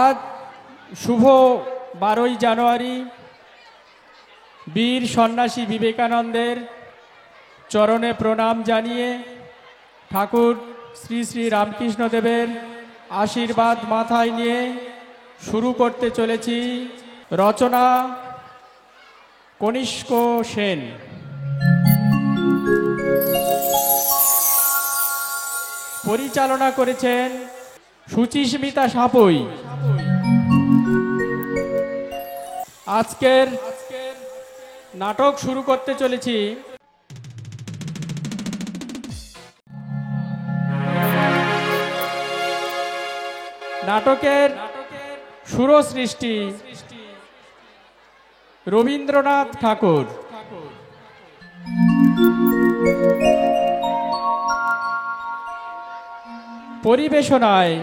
আজ শুভ 12ই জানুয়ারি বীর সন্ন্যাসী বিবেকানন্দের চরণে প্রণাম জানিয়ে ঠাকুর শ্রী শ্রী রামকৃষ্ণদেবের আশীর্বাদ মাথায় নিয়ে শুরু করতে চলেছি রচনা কনিষ্ক সেন। পরিচালনা করেছেন সুচিস্মিতা সাপই। আজকের নাটক শুরু করতে চলেছি নাটকের সুরসৃষ্টি রবীন্দ্রনাথ ঠাকুর। পরিবেশনায়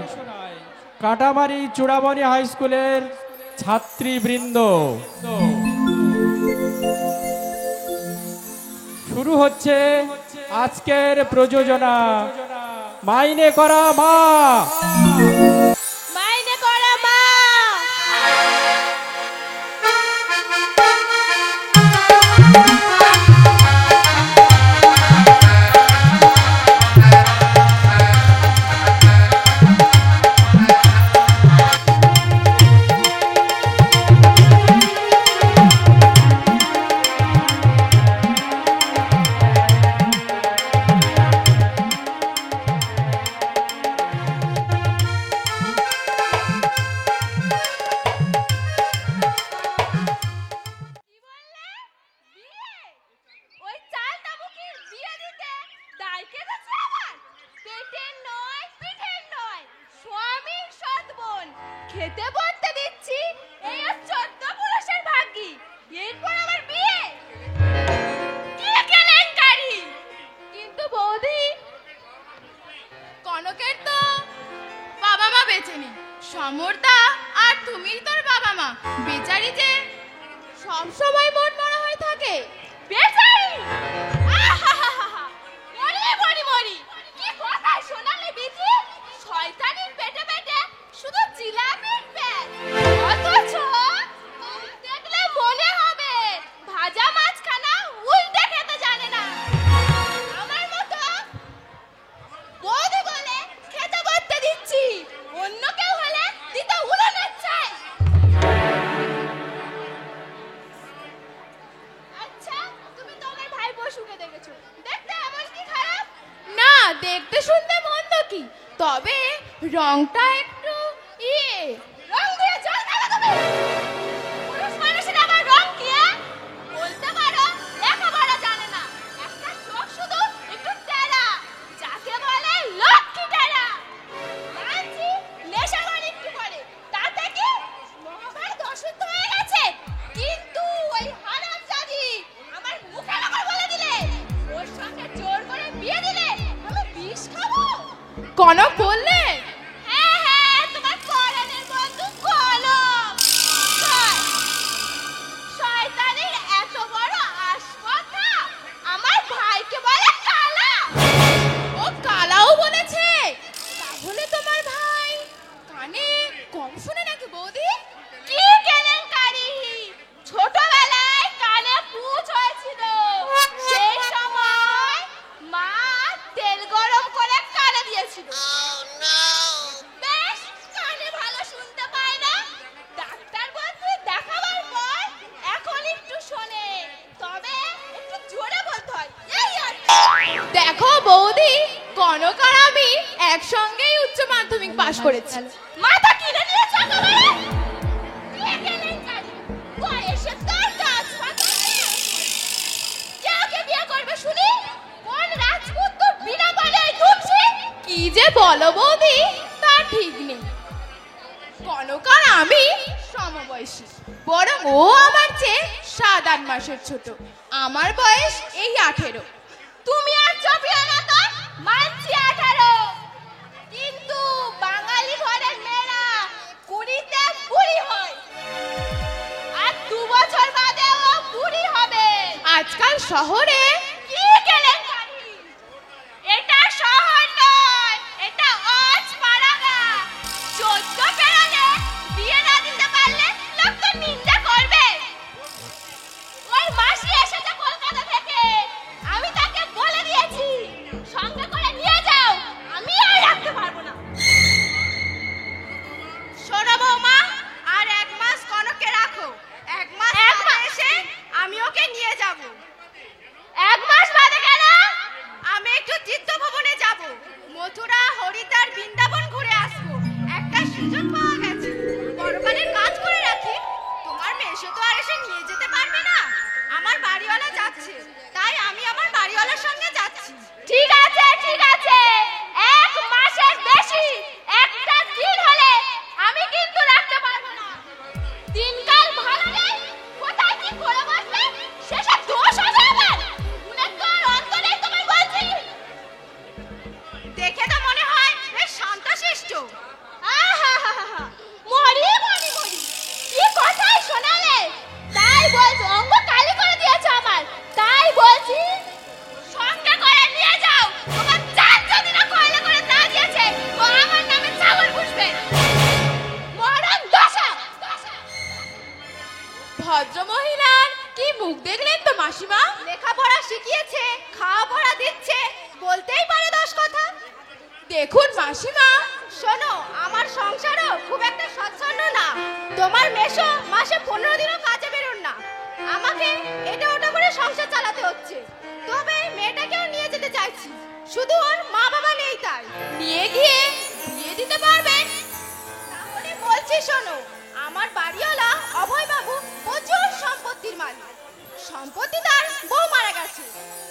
কাটামারি চূড়ামণি হাই স্কুলের ছাত্রীবৃন্দ। শুরু হচ্ছে আজকের প্রযোজনা মাইনে করা মা। মাইনে করা মা। খেতে বলতে দিচ্ছি এই 14 পুরুষের ভাগ্যি, এরপর আমার বিয়ে। কি কেলেঙ্কারি! কিন্তু বৌদি, কনকের তো বাবা মা বেঁচে নেই। সমরদা আর তুমি তোর বাবা মা বেচারি যে সব সময় মন মরা হয়ে থাকে। বেচারি! মরি মরি মরি! কি কথা শোনালে বিজি! শয়তানির পেটে পেটে শুধু জিলাপির পেট, অথচ দেখলে মনে হবে ভাজা মাছখানা উল্টে খেতে জানে না। আমার মতো বৌদি বলে খেতে করতে দিচ্ছি, অন্য কেউ হলে দিতে উড়ানোর চাই। আচ্ছা, তুমি তো আমার ভাই পশুকে দেখেছো, দেখতে এমন কি খারাপ না? দেখতে শুনতে মন্দ কি, তবে রংটা একটু রং দিয়ে জল খাবে তুমি। পুরুষ মানুষের আবার রং কি? বলতে পারো লেখাপড়া জানে না, একটা চোখ শুধু একটু টেরা, যাকে বলে লক্ষ্মী টেরা। মানছি নেশাবান একটু করে, তাতে কি মহাভারত অশুদ্ধ হয়ে গেছে? কিন্তু ওই হারামজাদি আমার মুখে লাগা বলে দিলে, ওর সঙ্গে জোর করে বিয়ে দিলে আমি বিষ খাবো। কনক বললে, হ্যাঁ হ্যাঁ, তোমার পরাণের বন্ধু কলম। শয়তানের এত বড় আসপথা আমার ভাইকে বলে কালা। ও কালাও বলেছে? তাহলে তোমার ভাই কানে কম শুনে নাকি বৌদি? কি কেলেঙ্কারি! ছোটবেলায় কানে পুঁজ হয়েছিল, সেই সময় মা তেল গরম করে কানে দিয়েছিল। বেশ, কানে ভালো শুনতে পায় না, ডাক্তার বলতে দেখাবার পর এখন একটু শোনে, তবে একটু জোরে বলতে হয়। এই আর দেখো বৌদি, কনক আর আমি একসঙ্গেই উচ্চ মাধ্যমিক পাশ করেছি। মাথা কিনে নিয়েছ একেবারে! কে কেলেঙ্কারি! বয়সে তোর গাছ পাতা হয়ে গেছে। কে বিয়ে করবে শুনি? কোন রাজপুত তোর বিনা বলে ঢুকছে? কি যে বলো বৌদি, তা ঠিক নেই। কনক আর আমি সমবয়সী, বরং ও আমার চেয়ে 7-8 মাসের ছোট। আমার বয়স এই 18। তুমি আর চপিও না তো, মানছি 18, কিন্তু বাঙালি ঘরের মেয়েরা 20-তে বুড়ি হয়, আর 2 বছর বাদে ও বুড়ি হবে। আজকাল শহরে কি কেলেঙ্কারি! এটা শহর নয়, এটা আপনার সঙ্গে যাচ্ছি। ঠিক আছে ঠিক আছে, 1 মাসের বেশি একটা দিন হলে আমি কিন্তু রাখতে পারবো না। দিনকাল ভালো নেই, কোথায় কি করে বসবে সেসব দোষ হবে আমার। উনি তো আর অন্ত নেই তোমায় বলছি। দেখে তো মনে হয় বেশ শান্তশিষ্ট। আহাহাহা, মরি মরি মরি, কি কথাই শোনালে। তাই বলছি অঙ্গ কালি করে দিয়েছো আমার। তাই বলছি সঙ্গে করে নিয়ে যাও। তোমার জান যদি না কয়লা করে না দিয়েছে ও আমার নামে চাবল পুষবে। মরণ দশা। ভদ্র মহিলার কি মুখ দেখলেন তো মাসিমা? লেখাপড়া শিখিয়েছে, খাওয়া পড়া দিচ্ছে, বলতেই পারে 10 কথা। দেখুন মাসিমা, শোনো, আমার সংসারও খুব একটা সচ্ছন্ন না। তোমার মেশো মাসে 15 দিনও কাজে বেরোন না। আমাকে এটা ওটা করে সংসার চালাতে হচ্ছে। তবে মেয়েটাকেও নিয়ে যেতে চাইছি, শুধু ওর মা বাবা নেই তাই। নিয়ে গিয়ে বিয়ে দিতে পারবেন? তাহলে বলছি শোনো, আমার বাড়িওয়ালা অভয় বাবু প্রচুর সম্পত্তির মালিক। সম্পত্তি তার বউ মারা গেছে,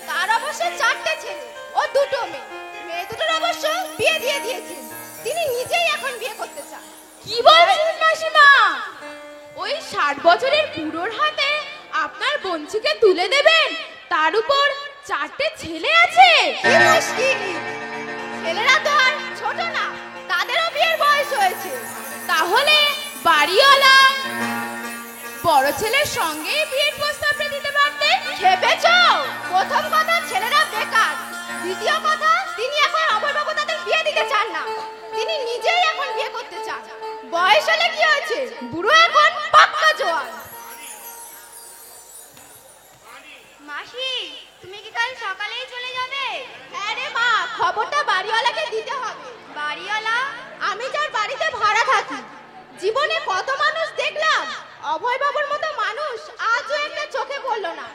তার অবশ্য 4টে ছেলে ও 2টো মেয়ে। মেয়ে দুটোর অবশ্য বিয়ে দিয়ে দিয়েছেন। তিনি নিজেই এখন বিয়ে করতে চান। কি বলছেন মাসিমা? ওই 60 বছরের বুড়োর হাতে আপনার বঞ্চিকে তুলে দেবেন? তার উপর 4টে ছেলে আছে। কি মুশকিল! ছেলেরা তো আর ছোট না, তাদেরও বিয়ের বয়স হয়েছে। তাহলে বাড়িওয়ালা বড় ছেলের সঙ্গে বিয়ের প্রস্তাবটা দিতে পারতেন। ভেবেছ? প্রথম কথা, ছেলেরা বেকার। দ্বিতীয় কথা, তিনি এখন অভয়বাবু তাদের বিয়ে দিতে চান না। তিনি নিজেই এখন বিয়ে করতে চান। বয়স হলে কি হয়েছে, বুড়ো এখন পাক্কা জোয়ান। মাসি, তুমি কি কাল সকালেই চলে যাবে? হ্যাঁ রে মা, খবরটা বাড়িওয়ালাকে দিতে হবে। বাড়িওয়ালা? আমি যার বাড়িতে ভাড়া থাকি। জীবনে কত মানুষ দেখলাম, অভয়বাবুর মতো মানুষ আজও একটা চোখে পড়লো না।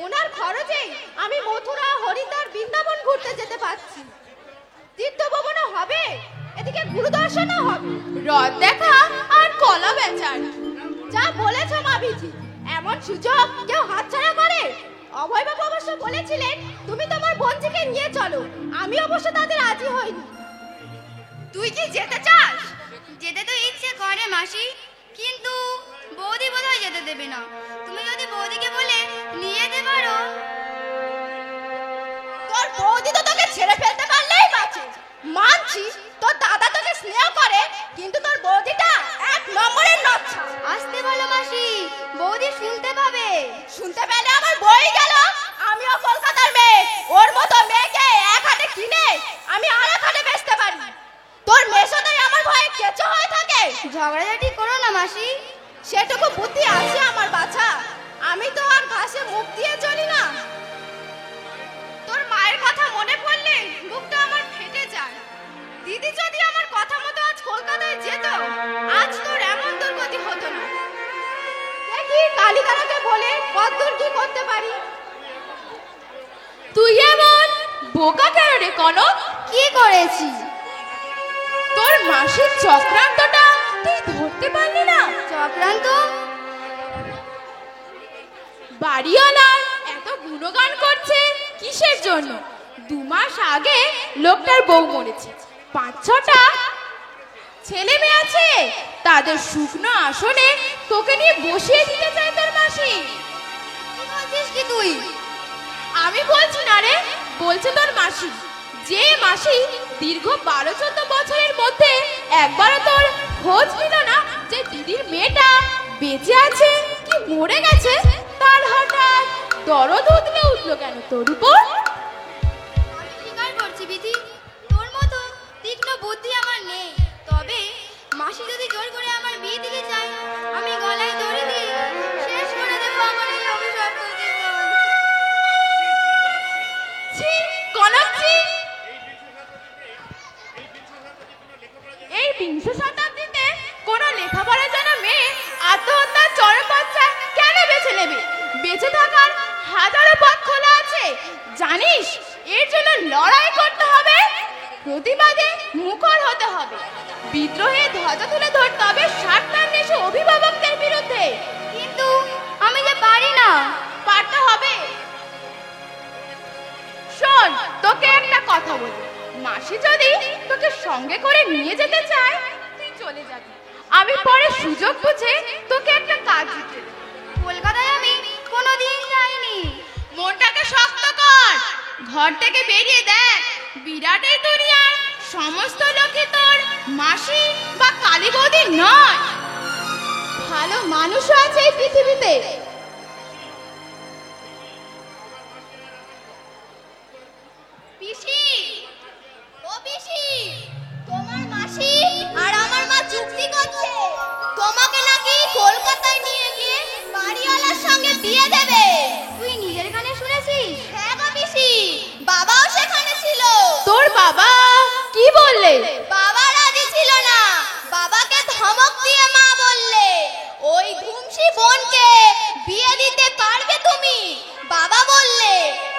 ওনার খরচেই আমি মথুরা, হরিদ্বার, বৃন্দাবন ঘুরতে যেতে পারছি। তীর্থভবনও হবে, এদিকে গুরুদর্শনও হবে। রথ দেখা আর কলা বেচার। যা বলেছ মা বিজি, এমন সুযোগ কেউ হাতছাড়া করে? অভয়বাবু অবশ্য বলেছিলেন তুমি তোমার বোনজিকে নিয়ে চলো। আমি অবশ্য তাতে রাজি হইনি। তুই কি যেতে চাস? যেতে তো ইচ্ছে করে মাসি, কিন্তু বৌদি বোধহয় যেতে দেবে না। তুমি যদি বৌদিকে বলে নিয়ে যেতে পারো। তোর বৌদি তো তোকে ছেড়ে ফেলতে পারলেই বাঁচে। মানছি তোর দাদা তোকে স্নেহ করে, কিন্তু তোর বৌদিটা 1 নম্বরের নচ্ছা। আসতে বলো মাসি, বৌদি শুনতে পাবে। শুনতে পেলে আমার বই গেল। আমিও কলকাতার মেয়ে, ওর মতো মেয়েকে এক হাতে কিনে আমি আর এক হাতে বেচতে পারি। তোর মেশোটাই আমার ভয়ে কেঁচো হয়ে থাকে। ঝগড়াঝাটি করো না মাসি। সেটুকু বুদ্ধি আছে আমার বাছা। আমি তো আর ঘাসে মুখ দিয়ে চলি না। তোর মায়ের কথা মনে পড়লে বুকটা আমার ফেটে যায়। দিদি যদি আমার কথা মতো আজ কলকাতায় যেত, আজ তোর এমন দুর্গতি হতো না। দেখি কালীদারাকে বলে কতদূর কি করতে পারি। তুই এমন বোকা কেন রে কনক? কি করেছি? তোর মাসির চক্রান্তটা তুই ধরতে পারলি না? চক্রান্ত? বাড়িওয়ালার এত গুণগান করছে কিসের জন্য? 2 মাস আগে লোকটার বউ মরেছে, 5-6টা ছেলে মেয়ে আছে। তাদের শুকনো আসনে তোকে নিয়ে বসিয়ে দিতে চায় তোর মাসি। কি বলছিস কি তুই? আমি বলছি না রে, বলছে তোর মাসি। যে মাসি দীর্ঘ 12-14 বছরের মধ্যে একবারও তোর খোঁজ নিল না যে দিদির মেয়েটা বেঁচে আছে কি মরে গেছে, তার হঠাৎ দরদ উঠলো কেন তোর উপর? আমি স্বীকার করছি বিধি, তোর মতো তীক্ষ্ণ বুদ্ধি আমার নেই। তবে মাসি যদি জোর করে আমার বিয়ে দিতে চায়, আমি গলায় দড়ি দিয়ে শেষ করে দেবো আমার এই অভিশপ্ত জীবন। ছি কনক ছি! এই 20 শতাব্দীতে কোন লেখাপড়া জানা মেয়ে আত্মহত্যার চরমপন্থা কেন বেছে নেবে? বেঁচে থাকার হাজারো পথ খোলা আছে, জানিস? এর জন্য লড়াই করতে হবে, প্রতিবাদে মুখর হতে হবে, বিদ্রোহে ধ্বজা তুলে ধরতে হবে স্বার্থান্বেষী অভিভাবকদের বিরুদ্ধে। কিন্তু আমি যে পারি না। পারতে হবে। শোন, তোকে একটা কথা বলি। মাসি যদি তোকে সঙ্গে করে নিয়ে যেতে চায় তুই চলে যাবি। আমি পরে সুযোগ বুঝে তোকে একটা কাজ দিতে দেব। কলকাতায় আমি কোনোদিন যাইনি। মনটাকে শক্ত কর, ঘর থেকে বেরিয়ে দেখ, বিরাট এই দুনিয়ার সমস্ত লোকই তোর মাসি বা কালী বৌদি নয়। ভালো মানুষও আছে এই পৃথিবীতে। পিসি, ও পিসি, তোমার মাসি আর আমার মা চুক্তি করছে তোমাকে নাকি কলকাতায় নিয়ে গিয়ে বাড়িওয়ালার সঙ্গে বিয়ে দেবে। তুই নিজের কানে শুনেছিস? হ্যাঁ গো পিসি, বাবাও সেখানে ছিল। তোর বাবা কি বললে? বাবা রাজি ছিল না, বাবাকে ধমক দিয়ে মা বললে ওই ধুমসি বোনকে বিয়ে দিতে পারবে তুমি। বাবা বললে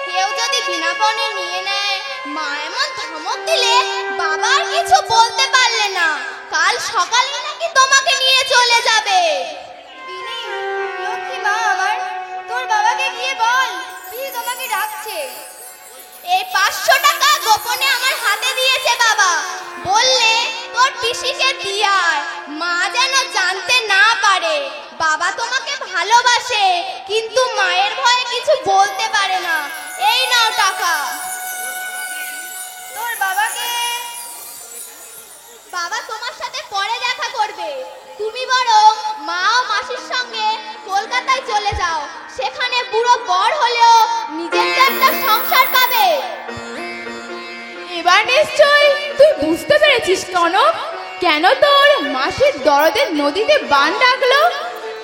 কেউ যদি বিনা পণে নিয়ে নেয়, মা এমন ধমক দিলে বাবা আর কিছু বলতে পারলে না। কাল সকালে নাকি তোমাকে নিয়ে চলে যাবে। বিনি, লক্ষ্মী মা আমার, তোর বাবাকে গিয়ে বল বিনি তোমাকে ডাকছে। এই 500 টাকা গোপনে আমার হাতে দিয়েছে বাবা, বললে তোর পিসিকে দিয়ে আয়, মা যেন জানতে না পারে। বাবা তোমাকে ভালোবাসে কিন্তু মায়ের ভয়ে কিছু বলতে পারে না। এই নাও টাকা। তোর বাবাকে বাবা তোমার সাথে পরে দেখা করবে। তুমি বরং মা ও মাসির সঙ্গে কলকাতায় চলে যাও, সেখানে বুড়ো বড় হলেও নিজের তো একটা সংসার পাবে। এবার নিশ্চয় তুই বুঝতে পেরেছিস কনক, কেন তোর মাসির দরদের নদীতে বান ডাকলো।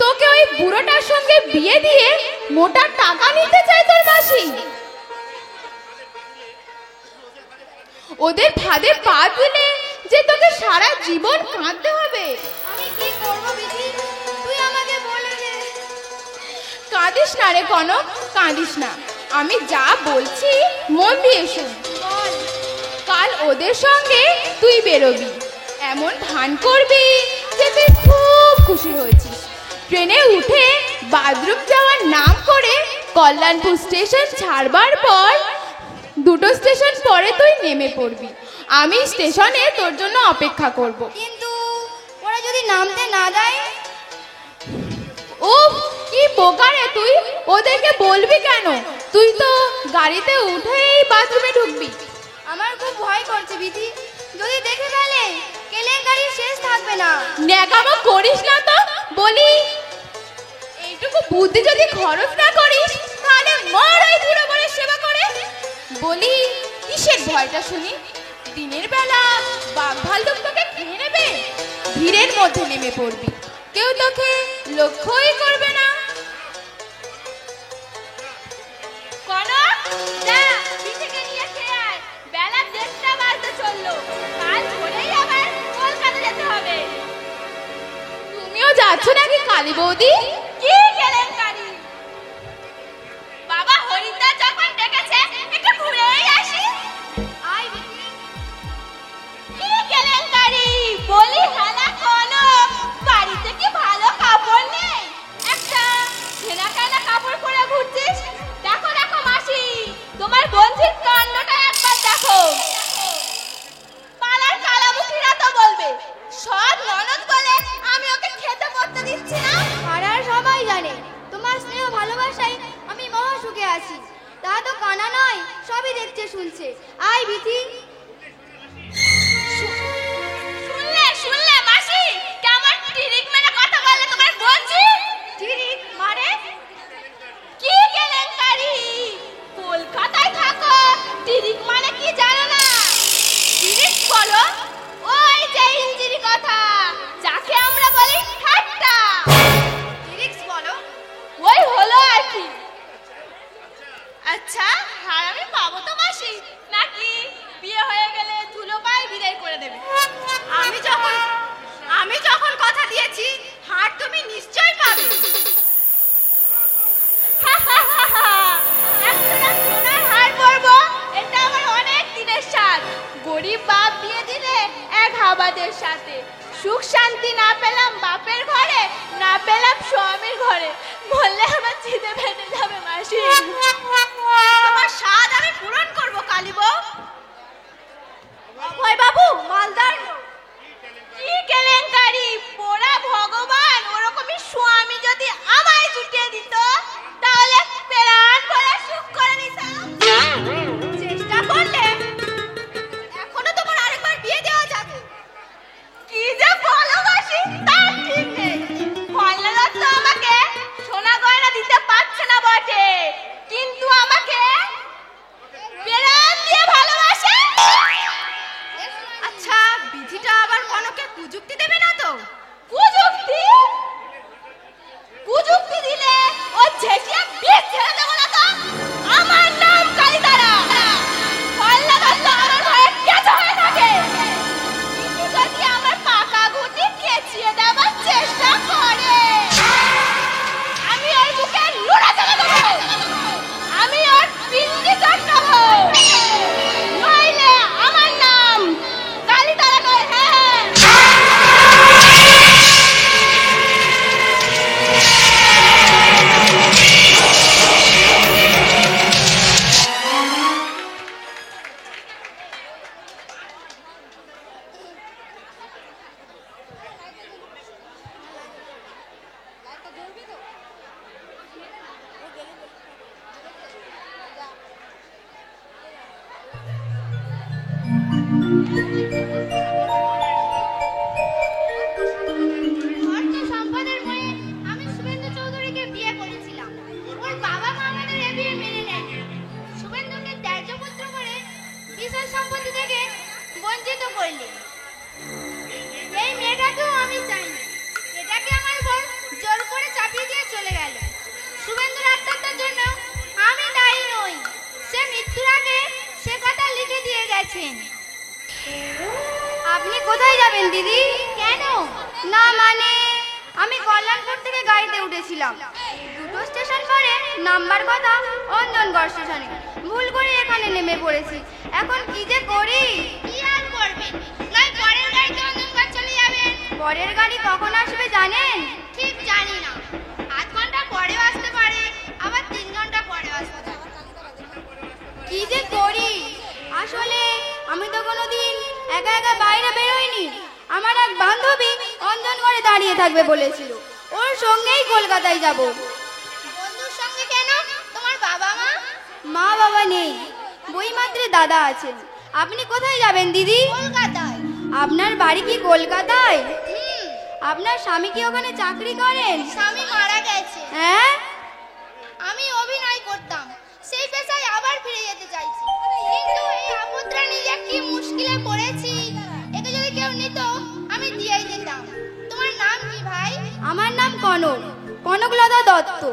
তোকে ওই বুড়োটার সঙ্গে বিয়ে দিয়ে মোটা টাকা নিতে চায় তোর মাসি। ওদের ফাঁদে পা দিলে যে তোকে সারা জীবন কাঁদতে হবে। আমি কি করব বিধি, তুই আমাকে বলে দে। কাঁদিস না রে কনক, কাঁদিস না। আমি যা বলছি মন দিয়ে শোন। বল। কাল ওদের সঙ্গে তুই বেরোবি, এমন ভান করবি যে তুই খুব খুশি হয়েছিস। ট্রেনে উঠে বাথরুম যাওয়ার নাম করে কল্যাণপুর স্টেশন ছাড়বার পর 2টো স্টেশন পরে তুই নেমে পড়বি। আমি স্টেশনে তোর জন্য অপেক্ষা করব। কিন্তু ওরা যদি নামতে না দেয়? ও কি বোকা রে তুই, ওদেরকে বলবি কেন? তুই তো গাড়িতে উঠেই বাথরুমে ঢুকবি। আমার খুব ভয় করছে বিধি, যদি দেখে ফেলে কেলেঙ্কারির শেষ থাকবে না। ন্যাকামো করিস না তো বলি। এইটুকু বুদ্ধি যদি খরচ না করিস তাহলে মর ওই বুড়ো বরের সেবা করে। বলি কিসের ভয়টা শুনি? দিনের বেলা বাঘ ভাল্লুক তোকে খেয়ে নেবে, ভিড়ের মধ্যে নেমে পড়বি, কেউ তোকে লক্ষ্যই করবে না। কনক, যা পিসিকে নিয়ে খেয়ে আয়, বেলা 1:30 বাজতে চললো। কাল ভোরেই আবার কলকাতা যেতে হবে। তুমিও যাচ্ছ নাকি কালী বৌদি? কি কেলেঙ্কারি! বাবা হরিদ্বার যখন ডেকেছে একটু ঘুরেই আসি। আয় বিধি। কি কেলেঙ্কারি বলি? হালা কনক, বাড়িতে কি ভালো কাপড় নেই? একটা ছেঁড়া কাটা কাপড় পরে ঘুরছিস। দেখো দেখো মাসি, তোমার বন্ধুর কাণ্ডটা একবার দেখো। পাড়ার কালামুখীরা তো বলবে সৎ ননদ বলে আমি ওকে খেতে করতে দিচ্ছি না। পাড়ার সবাই জানে তোমার স্নেহ ভালোবাসায় আমি মহা সুখে আছি। তা তো কানা নয়, সবই দেখছে শুনছে। আয় বিধি। শুনলে শুনলে মাসি কেমন টিরিক মেরে কথা বললে তোমার বলছি? টিরিক মানে কি কেলেঙ্কারি? কলকাতায় থাকো, টিরিক মানে কি জানো না? টিরিক বলো ওই যে ইঞ্জিরি কথা, যাকে আমরা বলি ঠাট্টা। টিরিক্স বলো? ওই হলো আর কি। আচ্ছা আর আমি পাবো তো মাসি, নাকি বিয়ে হয়ে গেলে ধুলো পায়ে বিদায় করে দেবে? আমি যখন কথা দিয়েছি হার তুমি নিশ্চয়ই পাবে। একটা সোনার হার পরবো, এটা আমার অনেক দিনের স্বাদ। গরিব বাপ বিয়ে দিলে এক হাবাদের সাথে। সুখ শান্তি না পেলাম বাপের ঘরে, না পেলাম স্বামীর ঘরে, বললে আমার চিতে ফেটে যাবে মাসি। তোমার স্বাদ আমি পূরণ করবো কালী তো করলেন। এই মেয়েটাকেও আমি চাই না, এটাকে আমার বোন জোর করে চাপিয়ে দিয়ে চলে গেল। শুভেন্দুর আত্মহত্যার জন্য আমি দায়ী নই, সে মৃত্যুর আগে সে কথা লিখে দিয়ে গেছেন। আপনি কোথায় যাবেন দিদি? কেন? না মানে আমি কল্যাণপুর থেকে গাড়িতে উঠেছিলাম, দুটো স্টেশন পরে নাম্বার কথা অঞ্জনগড় স্টেশনে, ভুল করে এখানে নেমে পড়েছি। এখন কি যে করি? কি আর করবেন, নয় পরের গাড়িতে অঞ্জনগড় চলে যাবেন। পরের গাড়ি কখন আসবে জানেন? ঠিক জানি না, আধ ঘন্টা পরেও আসতে পারে, আবার 3 ঘন্টা পরেও আসতে পারে। কি যে করি? আসলে আমি তো কোনোদিন একা একা বাইরে বেরোইনি। আমার এক বান্ধবী অঞ্জনগড়ে দাঁড়িয়ে থাকবে বলেছিল, ওর সঙ্গেই কলকাতায় যাব। বন্ধুর সঙ্গে কেন? তোমার বাবা মা? মা বাবা নেই, বইমাত্রে দাদা আছেন। আপনি কোথায় যাবেন দিদি? কলকাতায়। আপনার বাড়ি কি কলকাতায়? হুম, আপনার স্বামী কি ওখানে চাকরি করেন? স্বামী মারা গেছে। হ্যাঁ, আমি অভিনয় করতাম, সেই পেশায় আবার ফিরে যেতে চাইছি, কিন্তু এই আপদটা নিয়ে কি মুশকিলে পড়েছি। একে যদি কেউ নিত আমি দিয়েই দিতাম। তোমার নাম কি ভাই? আমার নাম কনক, কনকলতা দত্ত।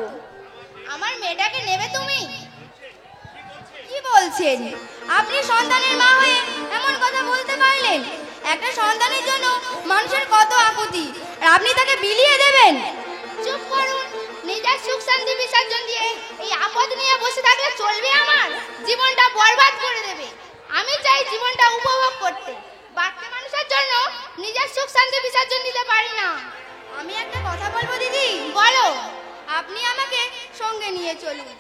আমার মেয়েটাকে নেবে তুমি? কি বলছেন? আপনি সন্তানের মা হয়ে এমন কথা বলতে পারলেন? একটা সন্তানের জন্য মানুষের কত আকুতি, আর আপনি তাকে বিলিয়ে দেবেন? চুপ করুন, নিজের সুখ শান্তি বিসর্জন দিয়ে এই আপদ নিয়ে বসে থাকলে চলবে? আমার জীবনটা বরবাদ করে দেবে। আমি চাই জীবনটা উপভোগ করতে, বাচ্চা মানুষের জন্য নিজের সুখ শান্তি বিসর্জন দিতে পারি না। আমি একটা কথা বলবো দিদি? বলো। আপনি আমাকে সঙ্গে নিয়ে চলুন,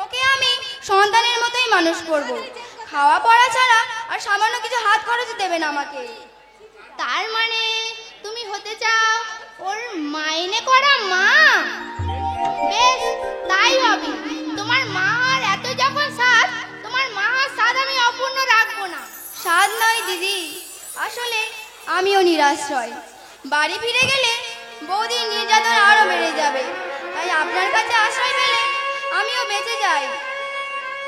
ওকে আমি সন্তানের মতোই মানুষ করব। খাওয়া পড়া ছাড়া আর সামান্য কিছু হাত খরচ দেবেন আমাকে। তার মানে তুমি হতে চাও ওর মাইনে করা মা? বেশ, তাই হবে। তোমার মা আর এত যখন স্বাদ, তোমার মা আর স্বাদ আমি অপূর্ণ রাখবো না। স্বাদ নয় দিদি, আসলে আমিও নিরাশ্রয়। বাড়ি ফিরে গেলে বৌদির নির্যাতন আরো বেড়ে যাবে, তাই আপনার কাছে আশ্রয় পেলে আমিও বেঁচে যাই।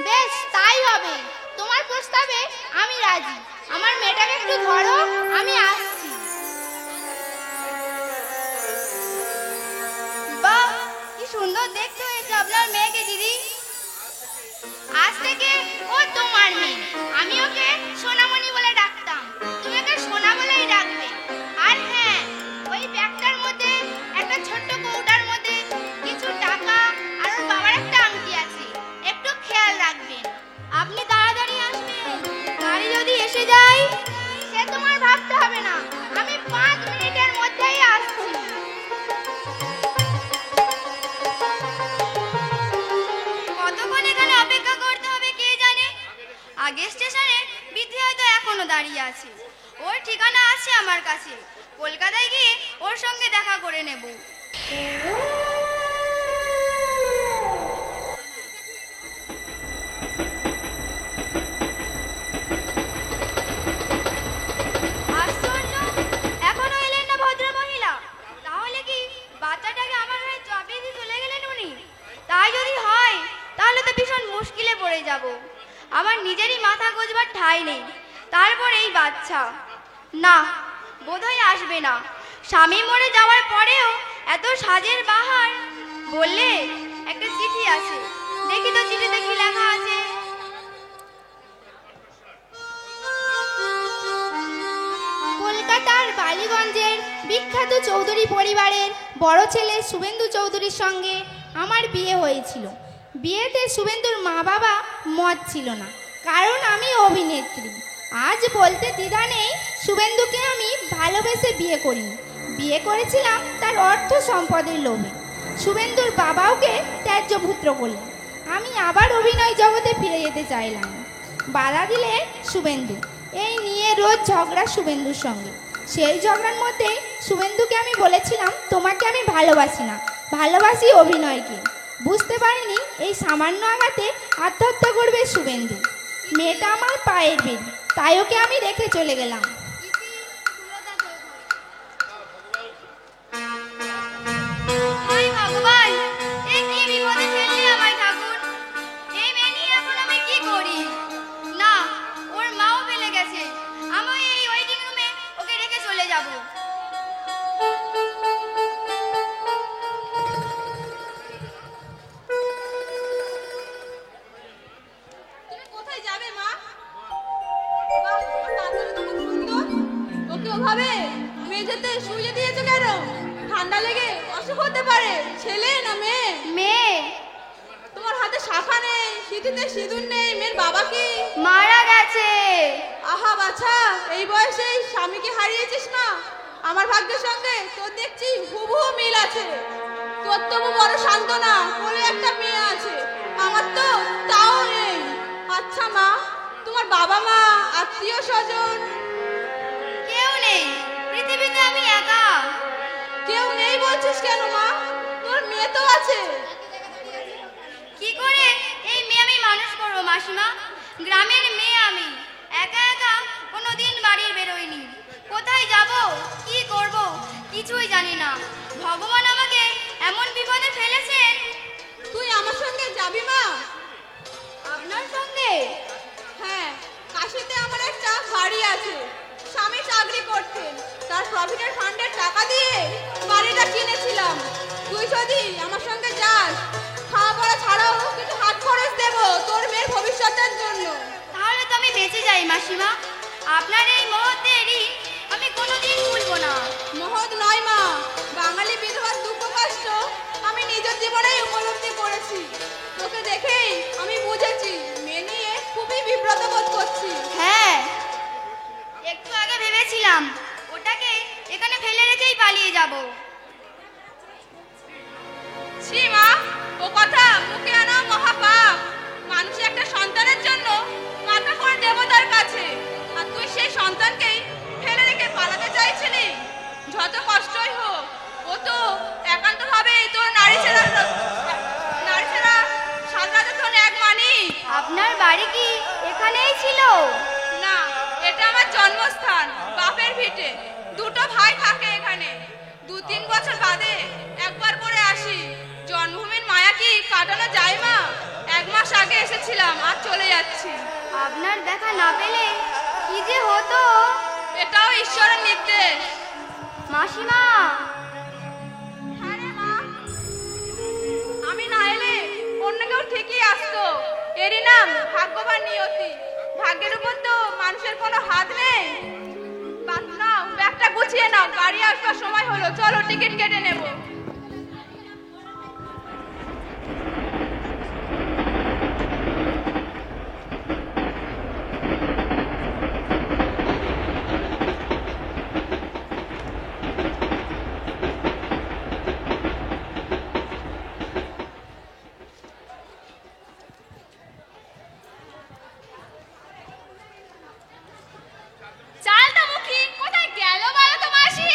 বেশ, তাই হবে। তোমার প্রস্তাবে আমি রাজি। আমার মেয়েটাকে একটু ধরো, আমি আসছি। বাহ, কি সুন্দর দেখতে হয়েছে আপনার মেয়েকে দিদি। আজ থেকে ও তোমার মেয়ে। আমি ওকে সোনামণি বলে ডাকতাম, তুমি ওকে সোনা বলেই ডাকবে। আর হ্যাঁ, ওই ব্যাগটার মধ্যে একটা ছোট্ট কৌটার মধ্যে কিছু টাকা আর ওর বাবার একটা আংটি আছে, একটু খেয়াল রাখবেন। আপনি তাড়াতাড়ি আসবেন, গাড়ি যদি এসে যায়। সে তোমার ভাবতে হবে না, আমি 5 মিনিটের মধ্যেই আসছি। কতক্ষণ এখানে অপেক্ষা করতে হবে কে জানে। আগের স্টেশনে বৃদ্ধি হয়তো এখনো দাঁড়িয়ে আছে, ওর ঠিকানা আছে আমার কাছে। কলকাতায় গিয়ে ওর সঙ্গে দেখা করে নেব। আশ্চর্য, এখনো এলেন না ভদ্রমহিলা। তাহলে কি বাচ্চাটাকে আমার হয়ে চাপিয়ে দিয়ে চলে গেলেন উনি? তাই যদি হয় তাহলে তো ভীষণ মুশকিলে পড়ে যাব। আমার নিজেরই মাথা গোজবার ঠাঁই নেই, তারপর এই বাচ্চা। না, বোধহয় আসবে না। স্বামী মরে যাওয়ার পরেও এত সাজের বাহার। বললে একটা চিঠি আছে, দেখি তো চিঠিতে কি লেখা আছে। কলকাতার বালিগঞ্জের বিখ্যাত চৌধুরী পরিবারের বড় ছেলে শুভেন্দু চৌধুরীর সঙ্গে আমার বিয়ে হয়েছিল। বিয়েতে শুভেন্দুর মা বাবা মত ছিল না, কারণ আমি অভিনেত্রী। আজ বলতে দ্বিধা নেই, শুভেন্দুকে আমি ভালোবেসে বিয়ে করিনি, বিয়ে করেছিলাম তার অর্থ সম্পদের লোভে। শুভেন্দুর বাবা ওকে ত্যায্য পুত্র করলেন। আমি আবার অভিনয় জগতে ফিরে যেতে চাইলাম, বাধা দিলে শুভেন্দু। এই নিয়ে রোজ ঝগড়া শুভেন্দুর সঙ্গে। সেই ঝগড়ার মধ্যে শুভেন্দুকে আমি বলেছিলাম, তোমাকে আমি ভালোবাসি না, ভালোবাসি অভিনয়কে। বুঝতে পারিনি এই সামান্য আঘাতে আত্মহত্যা করবে শুভেন্দু। মেয়েটা আমার পায়ের বেল, তাই ওকে আমি রেখে চলে গেলাম। হায় ভগবান, এ কি বিপদে ফেললি আমায় ঠাকুর। এই মেয়ে নিয়ে এখন আমি কি করি? না, ওর মাও ফেলে গেছে, আমি এই মেঝেতে শুয়ে দিয়েছো কেন? ঠান্ডা লেগে অসুখ হতে পারে। ছেলে না মেয়ে? মেয়ে। তোমার হাতে শাখা নেই, সিঁথিতে সিঁদুর নেই, মেয়ের বাবা কি? মারা গেছে। আহা বাছা, এই বয়সে স্বামীকে হারিয়েছিস না? আমার ভাগ্যের সঙ্গে তোর দেখছি হুবহু মিল আছে। তোর তবু বড় সান্ত্বনা, কোলে একটা মেয়ে আছে, আমার তো তাও নেই। আচ্ছা মা, তোমার বাবা মা আত্মীয় স্বজন? কেউ নেই, পৃথিবীতে আমি একা। কেউ নেই বলছিস কেন মা? তোর মেয়ে তো আছে। কি করে এই মেয়ে আমি মানুষ করবো মাসিমা? গ্রামের মেয়ে আমি, একা একা কোনোদিন বাড়ির বেরোইনি। কোথায় যাব, কি করব, কিছুই জানি না। ভগবান আমাকে এমন বিপদে ফেলেছেন। তুই আমার সঙ্গে যাবি মা? আপনার সঙ্গে? হ্যাঁ, কাশিতে আমার একটা বাড়ি আছে। স্বামী চাকরি করতেন, তার প্রভিডেন্ট ফান্ডের টাকা দিয়ে বাড়িটা কিনেছিলাম। তুই যদি আমার সঙ্গে যাস, খাওয়া পড়া ছাড়াও কিছু হাত খরচ দেবো তোর মেয়ের ভবিষ্যতের জন্য। তাহলে তো আমি বেঁচে যাই মাসিমা। আপনার এই মুহূর্তের ঋণ আমি কোনোদিন ভুলবো না। মহৎ নয় মা, বাঙালি বিধবার দুঃখ কষ্ট আমি নিজের জীবনেই উপলব্ধি করেছি। তোকে দেখেই আমি বুঝেছি মেয়ে নিয়ে খুবই বিব্রত বোধ করছি। হ্যাঁ, একটু আগে ভেবেছিলাম ওটাকে এখানে ফেলে রেখেই পালিয়ে যাব। ছি মা, ও কথা মুখে আনা মহাপাপ। মানুষ একটা সন্তানের জন্য মাথা করে দেবতার কাছে, আর তুই সেই সন্তানকেই ফেলে রেখে পালাতে চাইছিলি। যত কষ্টই হোক, ও তো একান্তভাবে তোর নারী ছেড়া সাজরাজনের এক মানিক। আপনার বাড়ি কি এখানেই ছিল? না, এটা আমার জন্মস্থান, বাপের ভিটে। দুটো ভাই থাকে এখানে। 2-3 বছর বাদে একবার করে আসি। জন্মভূমির মায়া কি কাটানো যায় মা? 1 মাস আগে এসেছিলাম, আর চলে যাচ্ছি। আপনার দেখা না পেলে কি যে হতো। এটাও ঈশ্বরের নির্দেশ। মাসিমা, হ্যাঁ রে মা, আমি না এলে অন্য কেউ ঠিকই আসতো। এরই নাম ভাগ্যবান নিয়তি। ভাগ্যের উপর তো মানুষের কোনো হাত নেই। বাদ নাও, ব্যাগটা গুছিয়ে নাও, গাড়ি আসবার সময় হলো। চলো, টিকিট কেটে নেব। চালটা মুখি কোথায় গেল বলো তো মাসি?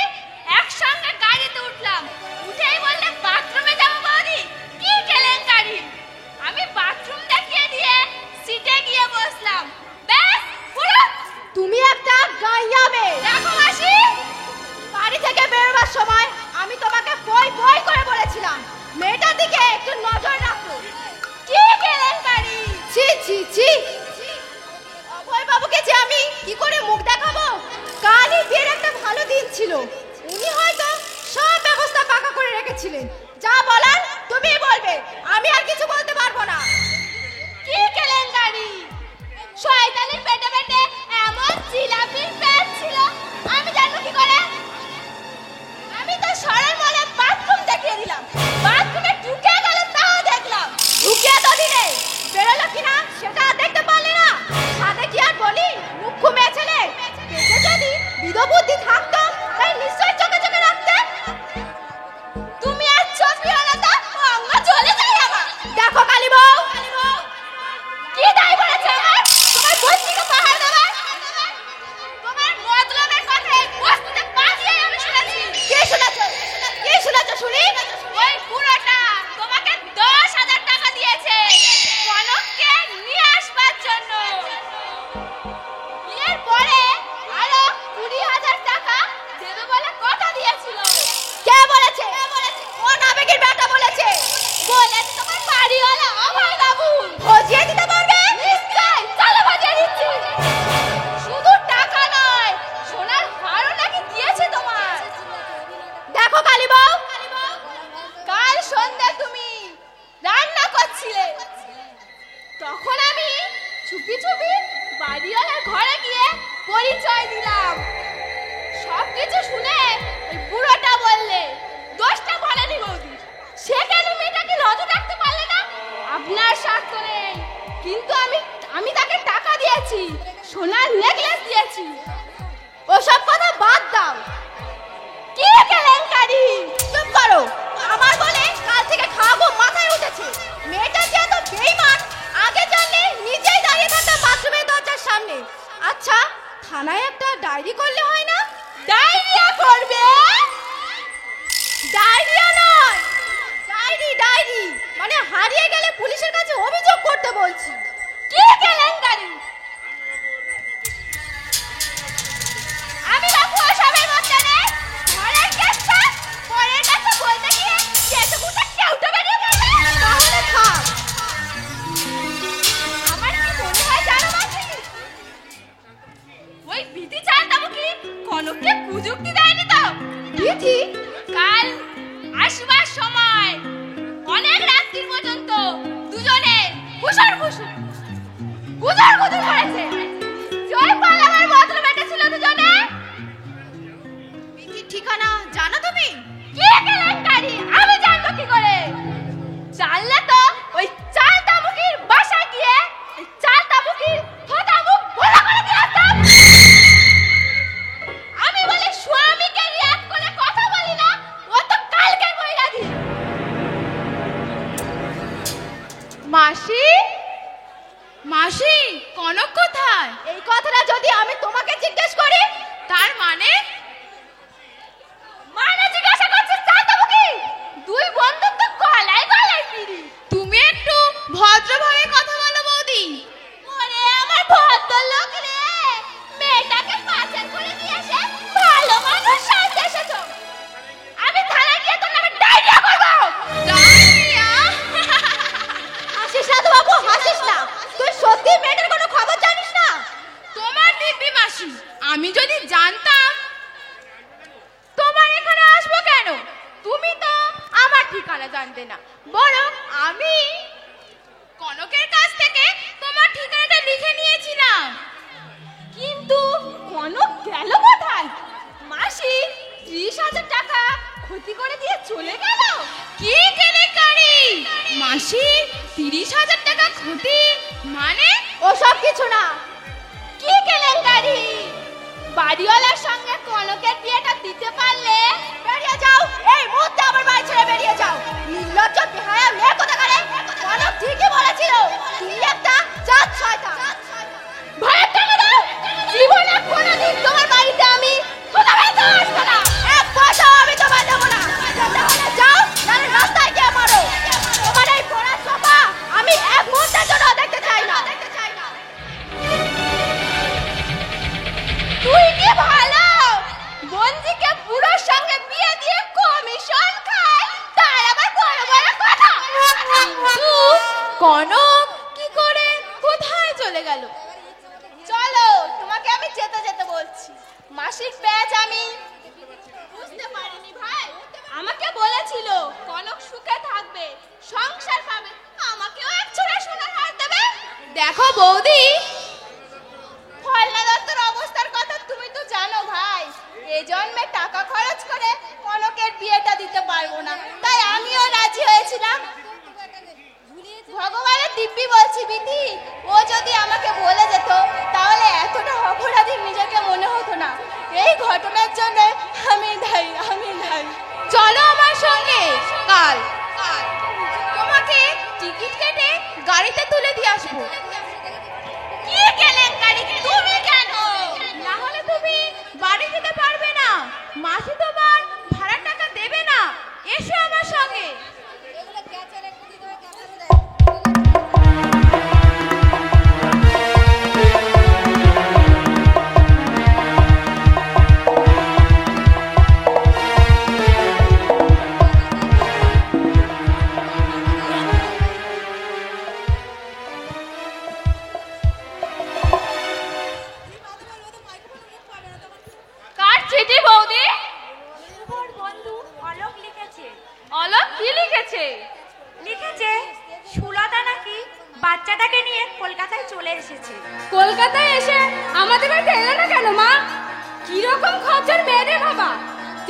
একসঙ্গে গাড়িতে উঠলাম, উঠেই বললে বাথরুমে যাবো বৌদি। কি কেলেঙ্কারি! আমি বাথরুম দেখিয়ে দিয়ে সিটে গিয়ে বসলাম। ব্যাস পুরো তুমি একটা গাইয়া মেয়ে। দেখো মাসি, বাড়ি থেকে বেরোবার সময় আমি তোমাকে বই বই করে বলেছিলাম মেয়েটার দিকে একটু নজর রাখো। কি কেলেঙ্কারি! ছি ছি ছি! অভয় বাবুকে যে আমি কি করে মুখ দেখাবো? কালই বিয়ের একটা ভালো দিন ছিল, উনি হয়তো সব ব্যবস্থা পাকা করে রেখেছিলেন। যা বলার তুমি বলবে, আমি আর কিছু বলতে পারবো না। কি কেলেঙ্কারি! শয়তানের পেটে পেটে এমন জিলাপির পেট ছিল, আমি জানবো কি করে? আমি তো সরল মনে বাথরুম দেখিয়ে দিলাম। বাথরুমে ঢুকে গেল, তাও দেখলাম। ঢুকিয়ে তো দিলে, বেরোলো কিনা সেটা দেখতে পারলে না? সাথে কি আর বলি, মুখ মেয়ে ছেলে। পেটে যদি বিধবুদ্ধি থাকতো তাই নিশ্চয়ই চোখে চোখে রাখতে। তুমি আর চোখ দিও না তো, অঙ্গ চলে যায় আমার। দেখো কালী বউ, কি দায় বলেছে আমার? তোমার বস্তিকে পাহাড় দেবার? তোমার মতলবের কথা এই বস্তিতে পা দিয়ে আমি শুনেছি। কে শুনেছো? কে শুনেছো শুনি? ওই বুড়োটা তোমাকে 10,000 টাকা দিয়েছে কনককে নিয়ে আসবার জন্য। এর পরে আরো 20,000 টাকা দেবে বলে কথা দিয়েছিল। কে বলেছে? কোন আবেগের বেটা বলেছে? বলেছে তোমার বাড়িওয়ালা অভয় বাবু। বুঝিয়ে দিতে পারবে? নিশ্চয়, চলো বাজিয়ে দিচ্ছি। শুধু টাকা নয়, সোনার হারও নাকি দিয়েছে তোমার। দেখো কালী বউ, কাল সন্ধ্যা তুমি রান্না করছিলে, তখন আমি চুপি চুপি বাড়িওয়ালার ঘরে গিয়ে পরিচয় দিলাম। সবকিছু শুনে ওই বুড়োটা বললে দোষটা বলেনি বৌদি, সে কেন মেয়েটাকে নজর রাখতে পারলে না? আপনার স্বার্থ নেই, কিন্তু আমি তাকে টাকা দিয়েছি, সোনার নেকলেস দিয়েছি। ওসব কথা বাদ দাও। কি কেলেঙ্কারি? চুপ করো। আমার বলে কাল থেকে খাবো মাথায় উঠেছে। মেয়েটা যে এত বেইমান, আগে জানলে নিজেই দাঁড়িয়ে থাকতাম বাথরুমের দরজার সামনে। আচ্ছা, থানায় একটা ডায়েরি করলে হয় না? ডায়রিয়া করবে? ডায়রিয়া নয়, ডায়েরি মানে হারিয়ে গেলে পুলিশের কাছে অভিযোগ করতে বলছি। কি কেলেঙ্কারি? আমি বাপু ওসবের মধ্যে নেই। ঘরের কেসটা পরের কাছে বলতে গিয়ে যেটুকুটা কেউটা বেরিয়ে পড়বে। তাহলে থাক। আমার কি মনে হয় জানো মাসি, ওই বিধি চাইতাম কি কনককে কুযুক্তি দেয়নি তো? বিধি কাল আসবার সময় অনেক রাত্রি পর্যন্ত দুজনে গুজর করেছে। জয় পাল আমার বদলে বেঁটেছিল দুজনে। বিধির ঠিকানা জানো তুমি? কি কেলেঙ্কারি? আমি জানবো কি করে? জানলে তো ওই চাল তামুকির বাসায় গিয়ে ওই চাল তামুকির হোতা মুখ খোলা করে দিতাম। আমি বলে স্বামীকে রিয়াক্ট করে কথা বলি না, ও তো কালকে কইরা দি। মাসি, কনক কোথায়? এই কথাটা যদি আমি তোমাকে জিজ্ঞেস করি, তার মানে জিজ্ঞাসা করছিস চাঁদাবো কি? দুই বন্ধু তো গলায় ফিরি। তুমি একটু ভদ্রভাবে কথা বলো বৌদি। ওরে আমার ভদ্রলোক রে, মেয়েটাকে পাচার করে দিয়ে এসে ভালো মানুষ সাজতে এসেছো। আমি থানায় গিয়ে তোর নামে ডায়রিয়া করবো। ডায়রিয়া? হাসিস না তো বাবু, হাসিস না। তুই সত্যি মেয়েটার কোনো খবর জানিস না? তোমার দিব্যি মাসি, আমি যদি জানতাম তোমার এখানে আসবো কেন? তুমি তো আমার ঠিকানা জানতে না, বরং আমি কনকের কাছ থেকে তোমার ঠিকানাটা লিখে নিয়েছিলাম। কিন্তু কনক গেল কোথায়? মাসি 30,000 টাকা ক্ষতি করে দিয়ে চলে গেল। কি কেলেঙ্কারি? মাসি 30,000 টাকা ক্ষতি মানে? ওসব কিছু না। কি কেলেঙ্কারি? বাড়িওয়ালার সঙ্গে কনকের বিয়েটা দিতে পারলে বেরিয়ে যাও, এই মুহূর্তে আমার বাড়ি ছেড়ে বেরিয়ে যাও। নির্লজ্জ বেহায়া মেয়ে কোথাকারে। কনক ঠিকই বলেছিল, তুমি একটা জাত শয়তান। ভয় কেন দাও? জীবনে কোনোদিন তোমার বাড়িতে আমি কোথাও তো আসবো না। এক পয়সাও আমি তোমায় দেবো না। যেতে হলে যাও, নাহলে রাস্তায় গিয়ে মারো। তোমার এই পোড়া সোফা আমি এক মুহূর্তের জন্য দেখতে চাই না। তুই কি ভালো বঞ্জিকে বুড়োর সঙ্গে বিয়ে দিয়ে কমিশন খায়, তার আবার বড় বড় কথা। কনক কি করে কোথায় চলে গেল? চলো, তোমাকে আমি যেতে যেতে বলছি। মাসিক প্যাচ আমি বুঝতে পারিনি ভাই। আমাকে বলেছিল কনক সুখে থাকবে, সংসার পাবে, আমাকেও এক ছোড়া সোনার হার দেবে। দেখো বৌদি, ফলনা দত্তর অবস্থার কথা তুমি তো জানো ভাই। এই জন্মে টাকা খরচ করে কনকের বিয়েটা দিতে পারবো না, তাই আমিও রাজি হয়েছিলাম। ভগবানের দিব্যি বলছি বিধি, ও যদি আমাকে বলে যেত তাহলে এতটা অপরাধী নিজেকে মনে হতো না। এই ঘটনার জন্য আমি দায়ী। চলো আমার সঙ্গে কাল, তোমাকে টিকিট কেটে গাড়িতে তুলে দিয়ে আসবো। কি কেলেঙ্কারি? তুমি কেন? না হলে তুমি বাড়ি যেতে পারবে না, মাসি তোমার ভাড়ার টাকা দেবে না। এসো আমার সঙ্গে। কার চিঠি বৌদি? ওর বন্ধু অলোক লিখেছে। অলোক কি লিখেছে? লিখেছে সুলতা নাকি বাচ্চাটাকে নিয়ে কলকাতায় চলে এসেছে। কলকাতায় এসে আমাদের বাড়িতে এলো না কেন মা? কিরকম খরচার মেয়ে রে বাবা,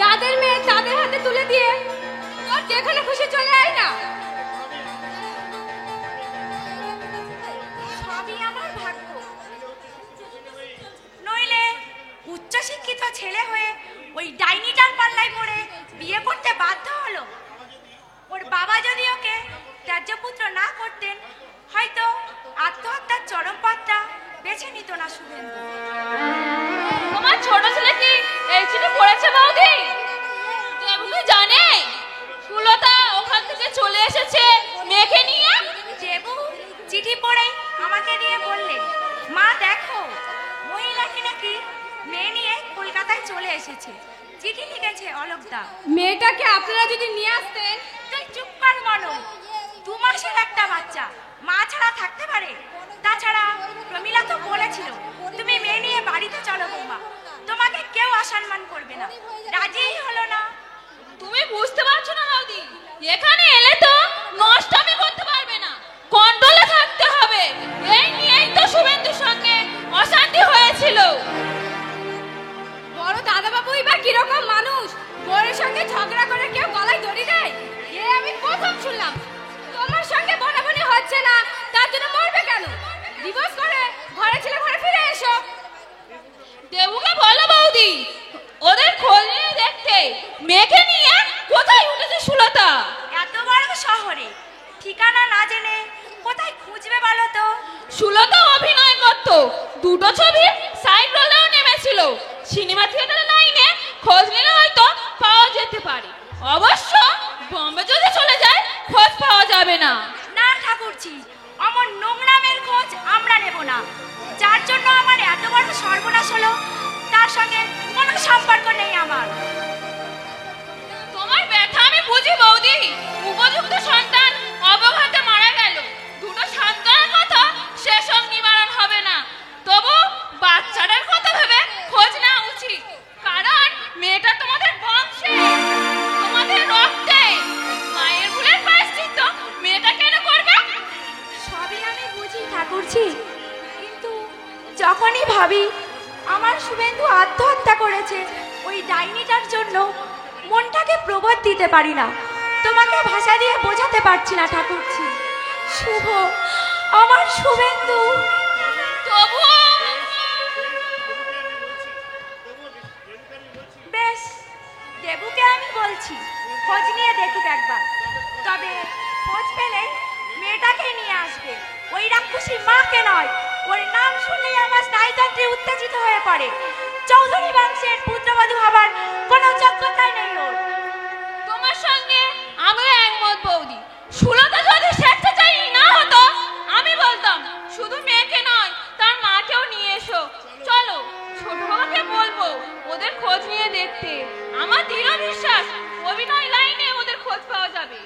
যাদের মেয়ে তাদের হাতে তুলে দিয়ে তোর যেখানে খুশি চলে আয় না। সবই আমার ভাগ্য, নইলে উচ্চশিক্ষিত ছেলে হয়ে ওই ডাইনিটার পাল্লায় পড়ে বিয়ে করতে বাধ্য হলো। ওর বাবা যদি ওকে ত্যায্যপুত্র না করতেন, হয়তো আত্মহত্যার চরম পথটা বেছে নিত না শুভেন্দু। তোমার ছোট ছেলে কি এই চিঠি পড়েছে বৌদি? দেবুকে জানে সুলতা ওখান থেকে চলে এসেছে মেয়েকে নিয়ে? দেবু চিঠি পড়েই আমাকে দিয়ে বললে, মা দেখো মহিলাটি নাকি মেয়ে নিয়ে কলকাতায় চলে এসেছে। চিঠি লিখেছে অলোকদা। মেয়েটাকে আপনারা যদি নিয়ে আসতেন। তুই চুপ কর মনো, 2 মাসের একটা বাচ্চা মা ছাড়া থাকতে পারে? তাছাড়া প্রমিলা তো বলেছিল তুমি মেয়ে নিয়ে বাড়িতে চলো বৌমা, তোমাকে কেউ অসম্মান করবে না। রাজিই হলো না। তুমি বুঝতে পারছো না বৌদি, এখানে এলে তো নষ্টামি করতে পারবে না, কন্ট্রোলে থাকতে হবে। এই নিয়েই তো শুভেন্দুর সঙ্গে অশান্তি হয়েছিল। বড় দাদা বাবুই বা কিরকম মানুষ, বউয়ের সঙ্গে ঝগড়া করে কেউ গলায় দড়ি দেয়? এ আমি প্রথম শুনলাম। তোমার সঙ্গে বনাবনি হচ্ছে না, তার জন্য মরবে কেন? ডিভোর্স করে ঘরে ছেলে ঘরে ফিরে এসো। দেবুকে বলো বৌদি ওদের খোঁজ নিয়ে দেখতে, মেয়েকে নিয়ে কোথায় উঠেছে সুলতা। এত বড় শহরে ঠিকানা না জেনে কোথায় খুঁজবে বলো তো? সুলতা অভিনয় করত, 2টো ছবি সাইড রোলেও নেমেছিল। সিনেমা থিয়েটারের লাইনে খোঁজ নিলে হয়তো পাওয়া যেতে পারে। অবশ্য বোম্বে যদি চলে যায় খোঁজ পাওয়া যাবে না। না ঠাকুরজি, অমন নোংরামের খোঁজ আমরা নেব না। যার জন্য আমার এত বড় সর্বনাশ হলো তার সঙ্গে কোনো সম্পর্ক নেই আমার। তোমার ব্যথা আমি বুঝি বৌদি, উপযুক্ত সন্তান অবঘাতে মারা গেল। 2টো সন্তানের কথা সেসব নিবারণ হবে না, তবু বাচ্চাটার কথা ভেবে খোঁজ নেওয়া উচিত। কারণ মেয়েটা তোমাদের বংশে, তোমাদের রক্তে। মায়ের ভুলের প্রায়শ্চিত্ত মেয়েটা কেন করবে? সবই আমি বুঝি ঠাকুরজি, কিন্তু যখনই ভাবি আমার শুভেন্দু আত্মহত্যা করেছে ওই ডাইনিটার জন্য, মনটাকে প্রবোধ দিতে পারি না। তোমাকে ভাষা দিয়ে বোঝাতে পারছি না ঠাকুরজি। শুভ, আমার শুভেন্দু। তবুও বেশ, দেবুকে আমি বলছি খোঁজ নিয়ে দেখুক একবার। তবে খোঁজ পেলে মেয়েটাকে নিয়ে আসবে, ওই রাক্ষসী মাকে নয়। ওর নাম শুনলেই আমার স্নায়ুতন্ত্রে উত্তেজিত হয়ে পড়ে। চৌধুরী বংশের পুত্রবধূ হবার কোনো যোগ্যতা নেই ওর। তোমার সঙ্গে আমরা একমত বৌদি। সুলতা যদি স্বেচ্ছাচারী না হতো, আমি বলতাম শুধু মেয়েকে নয় তার মাকেও নিয়ে এসো। চলো ছোট বাবাকে বলবো ওদের খোঁজ নিয়ে দেখতে। আমার দৃঢ় বিশ্বাস অভিনয় লাইনে ওদের খোঁজ পাওয়া যাবে।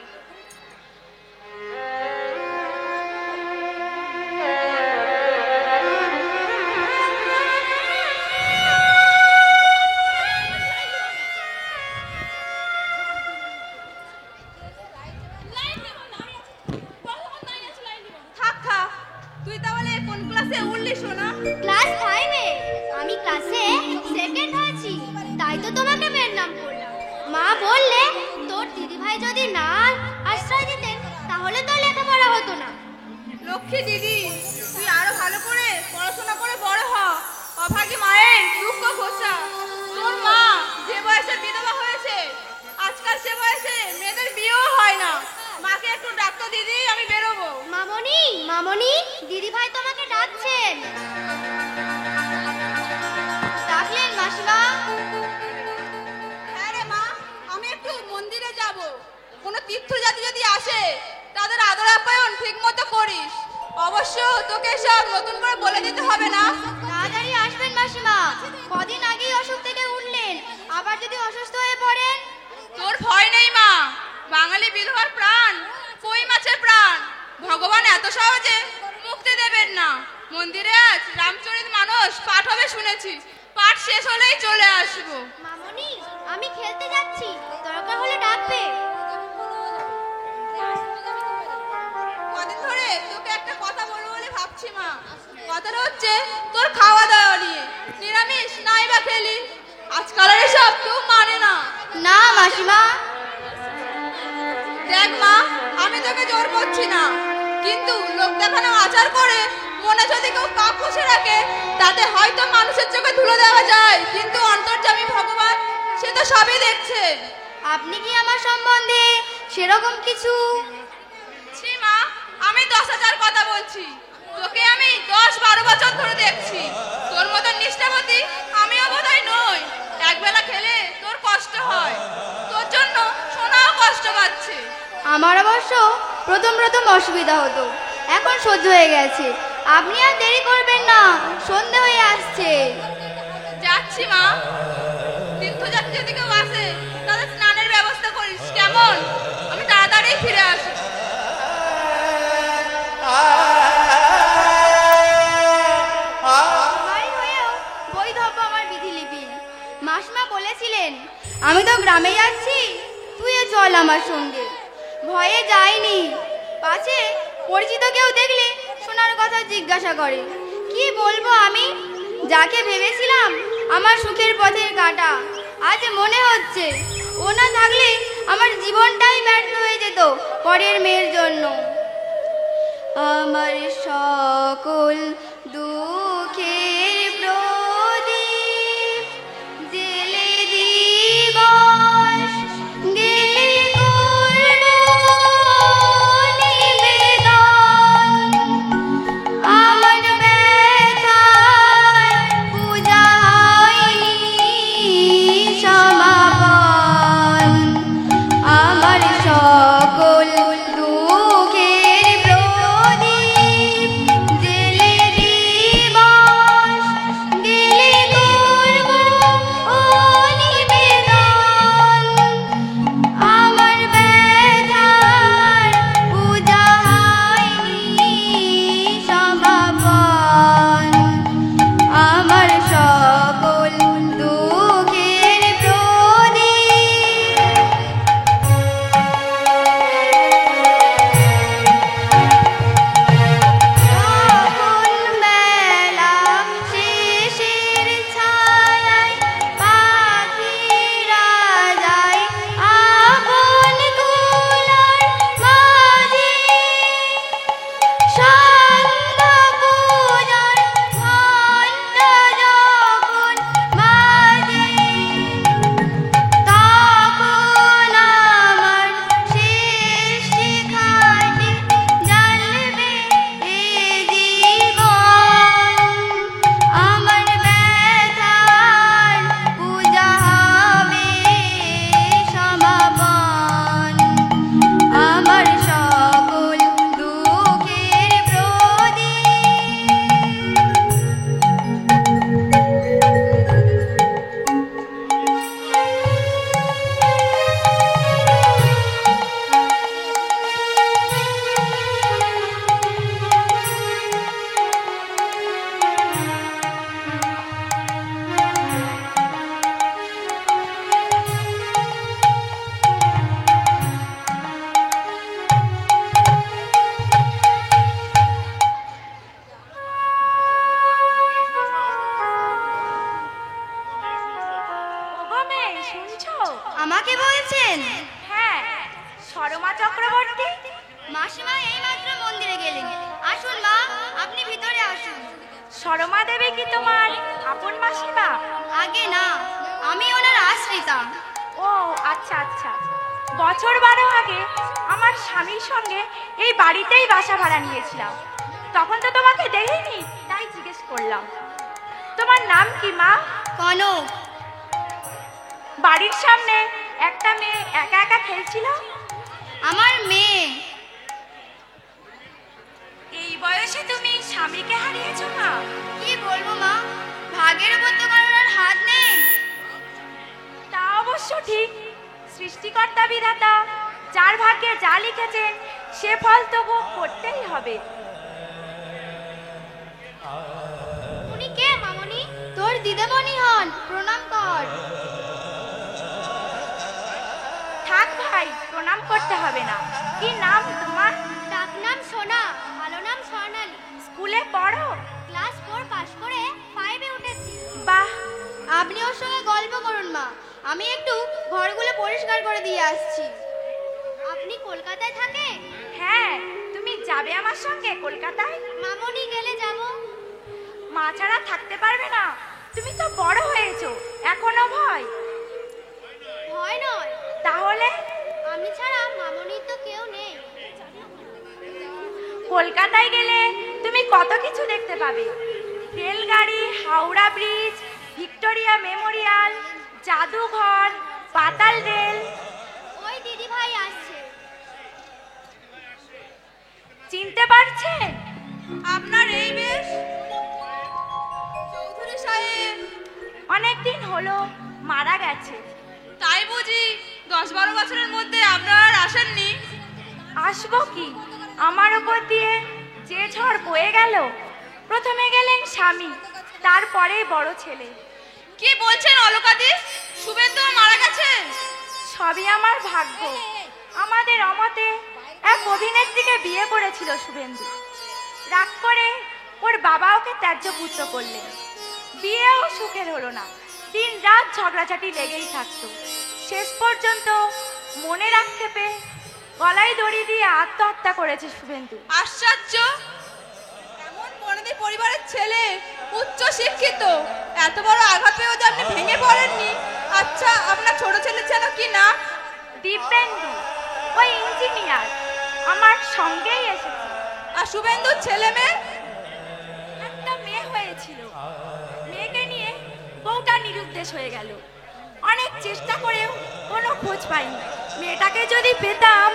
থাক থাক, তুই তাহলে কোন ক্লাসে উঠলি সোনা? ক্লাস 5 এ। আমি ক্লাসে সেকেন্ড হয়েছি, তাই তো তোমাকে মেয়ের নাম করলাম। মা বললে তোর দিদিভাই যদি না আশ্রয় দিতেন তাহলে তো লেখাপড়া হতো না। লক্ষ্মী দিদি, তুই আরো ভালো করে পড়াশোনা করে বড় হ। অভাগী মায়ের দুঃখ ঘোচা। তোর মা যে বয়সে বিধবা হয়েছে, আজকাল সে বয়সে মেয়েদের বিয়েও হয় না। মাকে একটু ডাকতো দিদি, আমি বেরোবো। মামনি, মামনি, দিদিভাই তোমাকে ডাকছেন। ডাকলেন মাসিমা? হ্যাঁ রে মা, আমি একটু মন্দিরে যাব। কোনো তীর্থযাত্রী যদি আসে তাদের আদর আপ্যায়ন ঠিক মতো করিস। অবশ্য তোকে সব নতুন করে বলে দিতে হবে না। তাড়াতাড়ি আসবেন মাসিমা, কদিন আগেই অসুখ থেকে উঠলেন, আবার যদি অসুস্থ হয়ে পড়েন। তোর ভয় নেই মা, বাঙালি বিধবার প্রাণ কই মাছের প্রাণ। ভগবান এত সহজে মুক্তি দেবেন না। মন্দিরে আজ রামচরিত মানস পাঠ হবে শুনেছি, পাঠ শেষ হলেই চলে আসবো। মামনি, আমি খেলতে যাচ্ছি, দরকার হলে ডাকবে। কদিন ধরে তোকে একটা কথা বলবো বলে ভাবছি মা। কথাটা হচ্ছে তোর খাওয়া দাওয়া নিয়ে। নিরামিষ নাই বা খেলি, মাসিমা। দেখ মা, আমি তোকে জোর করছি না, কিন্তু লোক দেখানো আচার করে মনে যদি কেউ পাপ পুষে রাখে, তাতে হয়তো মানুষের চোখে ধুলো দেওয়া যায়, কিন্তু অন্তর্যামী ভগবান সে তো সবই দেখছে। আপনি কি আমার সম্বন্ধে সেরকম কিছু? ছি মা, আমি 10,000 কথা বলছি, তোকে আমি 10-12 বছর ধরে দেখছি। তোর মতন নিষ্ঠাবতী আমিও বোধহয় নই। একবেলা খেলে তোর কষ্ট হয়, তোর জন্য সোনাও কষ্ট পাচ্ছে। আমার অবশ্য প্রথম প্রথম অসুবিধা হতো, এখন সহ্য হয়ে গেছে। আপনি আর দেরি করবেন না, সন্ধে হয়ে আসছে। যাচ্ছি মা, তীর্থযাত্রী যদি কেউ আসে তাদের স্নানের ব্যবস্থা করিস কেমন? আমি তাড়াতাড়ি ফিরে আসি। বাড়ি হয়েও বৈধব্য আমার বিধিলিপি। মাসিমা বলেছিলেন, আমি তো গ্রামে যাচ্ছি, তুইও চল আমার সঙ্গে। ভয়ে যাইনি, পাছে পরিচিত কেউ দেখলে শোনার কথা জিজ্ঞাসা করে। কি বলবো আমি? যাকে ভেবেছিলাম আমার সুখের পথের কাঁটা, আজ মনে হচ্ছে ও না থাকলে আমার জীবনটাই ব্যর্থ হয়ে যেত পরের মেয়ের জন্য। আমার সকল দুঃখের প্রদীপ জেলে দিবস গেলে করব নিবেদন। আমার ব্যথার পূজা হয়নি সমাপন। আমার সকল দুঃখের প্রদীপ জেলে দিবস গেলে করব নিবেদন। আমার ব্যথার পূজা হয়নি সমাপন। আমার সকল দুঃখের প্রদীপ। তখন বেলা শেষের ছায়ায় পাখিরা যায় আপন কুলার মাঝে। সন্ধ্যা পূজার ঘণ্টা যখন বাজে, তখন আমার শেষ শিখাটি জ্বালবে এ জীবন। আমার ব্যথার পূজা হবে সমাপন। আমার সকল দুঃখের ওগো মেয়ে, শুনছো? আমাকে বলছেন? হ্যাঁ, সরমা চক্রবর্তী। মাসিমা এইমাত্র মন্দিরে গেলেন। আসুন মা, আপনি ভিতরে আসুন। সরমা দেবী কি তোমার আপন মাসিমা? আগে না, আমি ওনার আশ্রিতা। ও আচ্ছা আচ্ছা। বছর 12 আগে আমার স্বামীর সঙ্গে এই বাড়িতেই বাসা ভাড়া নিয়েছিলাম। তখন তো তোমাকে দেখিনি, তাই জিজ্ঞেস করলাম। তোমার নাম কি মা? কনক। বাড়ির সামনে একটা মেয়ে একা একা খেলছিল। আমার মেয়ে। এই বয়সে তুমি স্বামীকে হারিয়েছো মা? কি বলবো মা, ভাগের উপর তো কারোর হাত নেই। তা অবশ্য ঠিক। সৃষ্টিকর্তা বিধাতা যার ভাগ্যে যা লিখেছেন সে ফল তো ভোগ করতেই হবে। উনি কে মামনি? তোর দিদিমণি হন, প্রণাম কর। থাক ভাই, প্রণাম করতে হবে না। কি নাম তোমার? ডাক নাম সোনা, ভালো নাম স্বর্ণালী। স্কুলে পড়ো? ক্লাস 4 পাস করে 5 এ উঠেছি। বাহ, আপনি ওর সঙ্গে গল্প করুন মা, আমি একটু ঘরগুলো পরিষ্কার করে দিয়ে আসছি। আপনি কলকাতায় থাকেন? হ্যাঁ, তুমি যাবে আমার সঙ্গে কলকাতায়? মামনি গেলে যাব। মা ছাড়া থাকতে পারবে না? তুমি তো বড় হয়েছো, এখনো ভয়? ভয় নয়। তাহলে? আমি ছাড়া মামনির তো কেউ নেই। কলকাতায় গেলে তুমি কত কিছু দেখতে পাবে। রেলগাড়ি, হাওড়া ব্রিজ, ভিক্টোরিয়া মেমোরিয়াল, জাদুঘর, পাতাল রেল। ওই দিদি ভাই আসছে। চিনতে পারছেন? আপনার এই বেশ? চৌধুরী সাহেব। অনেকদিন হলো, মারা গেছে। তাই বুঝি 10-12 বছরের মধ্যে আপনারা আর আসেননি? আসবো কি, আমার উপর দিয়ে যে ঝড় বয়ে গেল। প্রথমে গেলেন স্বামী, তারপরে বড় ছেলে। কি বলছেন অলকাদি? শুভেন্দু মারা গেছেন? সবই আমার ভাগ্য। আমাদের অমতে এক অভিনেত্রীকে বিয়ে করেছিল শুভেন্দু। রাগ করে ওর বাবা ওকে ত্যায্য পুত্র করলেন। বিয়েও সুখের হলো না, দিন রাত ঝগড়াঝাটি লেগেই থাকতো। শেষ পর্যন্ত মনের আক্ষেপে গলায় দড়ি দিয়ে আত্মহত্যা করেছে শুভেন্দু। আশ্চর্য! এমন বনেদি পরিবারের ছেলে, উচ্চ শিক্ষিত, এত বড় আঘাত পেয়েও যে আপনি ভেঙে পড়েননি। আচ্ছা, আপনার ছোট ছেলের যেন কি না? দিব্যেন্দু, ওই ইঞ্জিনিয়ার, আমার সঙ্গেই এসেছে। আর শুভেন্দুর ছেলে মেয়ে? একটা মেয়ে হয়েছিল, মেয়েকে নিয়ে বউটা নিরুদ্দেশ হয়ে গেল। অনেক চেষ্টা করেও কোনো খোঁজ পাইনি। মেয়েটাকে যদি পেতাম।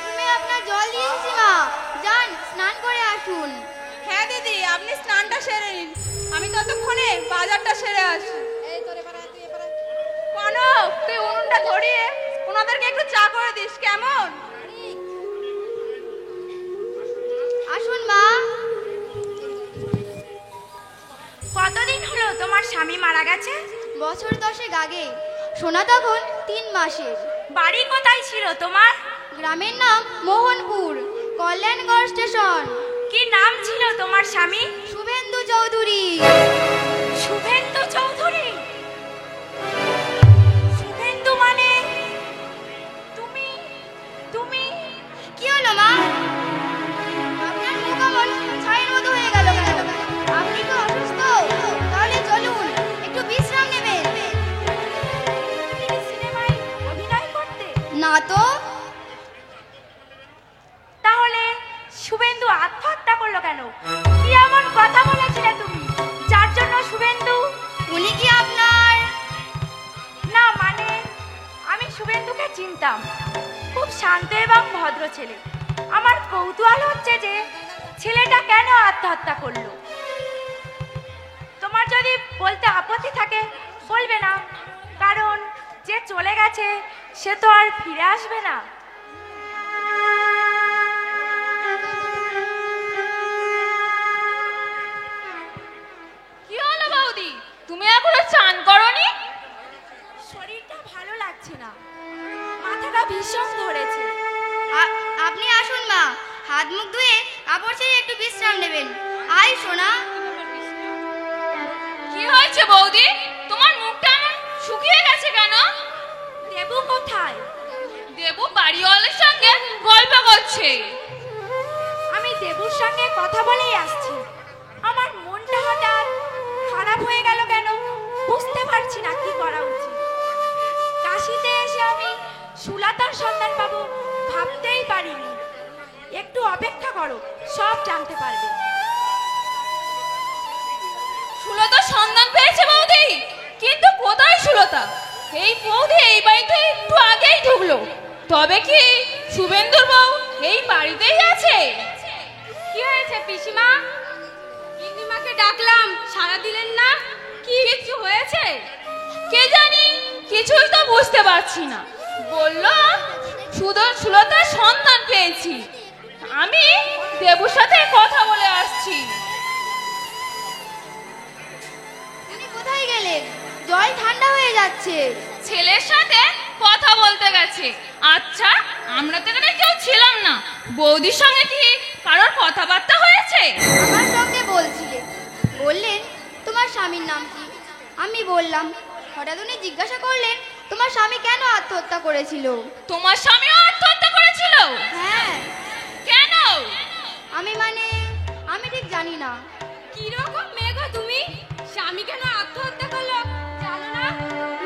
তুমি আপনার জল দিয়েছি মা, যান স্নান করে আসুন। হ্যাঁ দিদি, আপনি স্নানটা সেরে নিন, আমি ততক্ষণে বাজারটা সেরে আসি। কনক, তুই উনুনটা ধরিয়ে ওনাদেরকে একটু চা করে দিস, কেমন? আসুন মা। কতদিন হলো তোমার স্বামী মারা গেছে? বছর 10 আগে। সোনা তখন 3 মাসের। বাড়ি কোথায় ছিল তোমার? গ্রামের নাম মোহনপুর, কল্যাণগড় স্টেশন। কি নাম ছিল তোমার স্বামী? শুভেন্দু চৌধুরী। শুভেন্দু চৌধুরী? শুভেন্দু মানে তুমি? তুমি কি হলো মা? আপনার মুখ এমন ছায়ের মতো হয়ে গেল কেন? আপনি তো অসুস্থ? তাহলে চলুন, একটু বিশ্রাম নেবেন। তুমি কি সিনেমায় অভিনয় করতে? না তো। তাহলে শুভেন্দু আত্মহত্যা করলো কেন? কি এমন কথা বলেছিলে তুমি যার জন্য শুভেন্দু? উনি কি আপনার? না, মানে আমি শুভেন্দুকে চিনতাম, খুব শান্ত এবং ভদ্র ছেলে। আমার কৌতূহল হচ্ছে যে ছেলেটা কেন আত্মহত্যা করলো। তোমার যদি বলতে আপত্তি থাকে বলবে না, কারণ যে চলে গেছে সে তো আর ফিরে আসবে না। কি হলো বৌদি, তুমি এখনো চান করনি? শরীরটা ভালো লাগছে না, মাথাটা ভীষণ ধরেছে। আপনি আসুন মা, হাত মুখ ধুয়ে কাপড় ছেড়ে একটু বিশ্রাম নেবেন। আয় সোনা। কি হয়েছে বৌদি, তোমার মুখটা এমন শুকিয়ে গেছে কেন? দেবু কোথায়? দেবু বাড়িওয়ালার সঙ্গে গল্প করছে। আমি দেবুর সঙ্গে কথা বলেই আসছি। আমার মনটা হঠাৎ খারাপ হয়ে গেল কেন বুঝতে পারছি না কি করা উচিত। কাশিতে এসে আমি সুলতার সন্ধান পাবো ভাবতেই পারিনি। একটু অপেক্ষা করো, সব জানতে পারবে। সুলতার সন্ধান পেয়েছে বৌদি, কিন্তু কোথায় সুলতা? এই বৌদি এই বাড়িতে একটু আগেই ঢুকলো, তবে কি শুভেন্দুর বউ এই বাড়িতেই আছে? কি হয়েছে পিসিমা? ইন্দিমাকে ডাকলাম, সাড়া দিলেন না। কি কিছু হয়েছে? কে জানি, কিছুই তো বুঝতে পারছি না। বললো সুলতার সন্ধান পেয়েছি। আমি দেবুর সাথে কথা বলে আসছি। উনি কোথায় গেলেন? জল ঠান্ডা হয়ে যাচ্ছে। ছেলের সাথে কথা বলতে গেছে। আচ্ছা, আমরা তো এখানে কেউ ছিলাম না, বৌদির সঙ্গে কি কারোর কথাবার্তা হয়েছে? আমার সঙ্গে বলছিলেন, বললেন তোমার স্বামীর নাম কি? আমি বললাম। হঠাৎ উনি জিজ্ঞাসা করলেন, তোমার স্বামী কেন আত্মহত্যা করেছিল? তোমার স্বামীও আত্মহত্যা করেছিল? হ্যাঁ। কেন? আমি ঠিক জানি না। কিরকম মেয়ে গো তুমি? স্বামী কেন আত্মহত্যা করলো জানো না?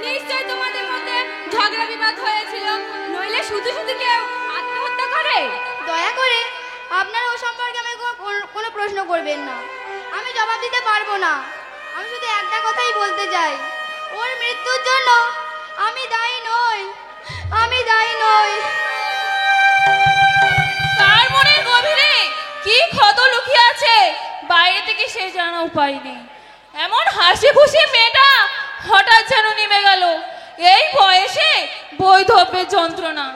নিশ্চয় তোমাদের মধ্যে ঝগড়া বিবাদ হয়েছিল, নইলে শুধু শুধু কেউ আত্মহত্যা করে? দয়া করে আপনারা ও সম্পর্কে আমাকে কোনো প্রশ্ন করবেন না। আমি জবাব দিতে পারবো না। আমি শুধু একটা কথাই বলতে চাই, ওর মৃত্যুর জন্য আমি দায়ী নই। আমি দায়ী নই। তার মনের গভীরে কি ক্ষত লুকিয়ে আছে বাইরে থেকে সে জানা উপায় নেই। এমন হাসি খুশি মেয়েটা হঠাৎ যেন নেমে গেল, এই বয়সে বৈধব্যের যন্ত্রণা।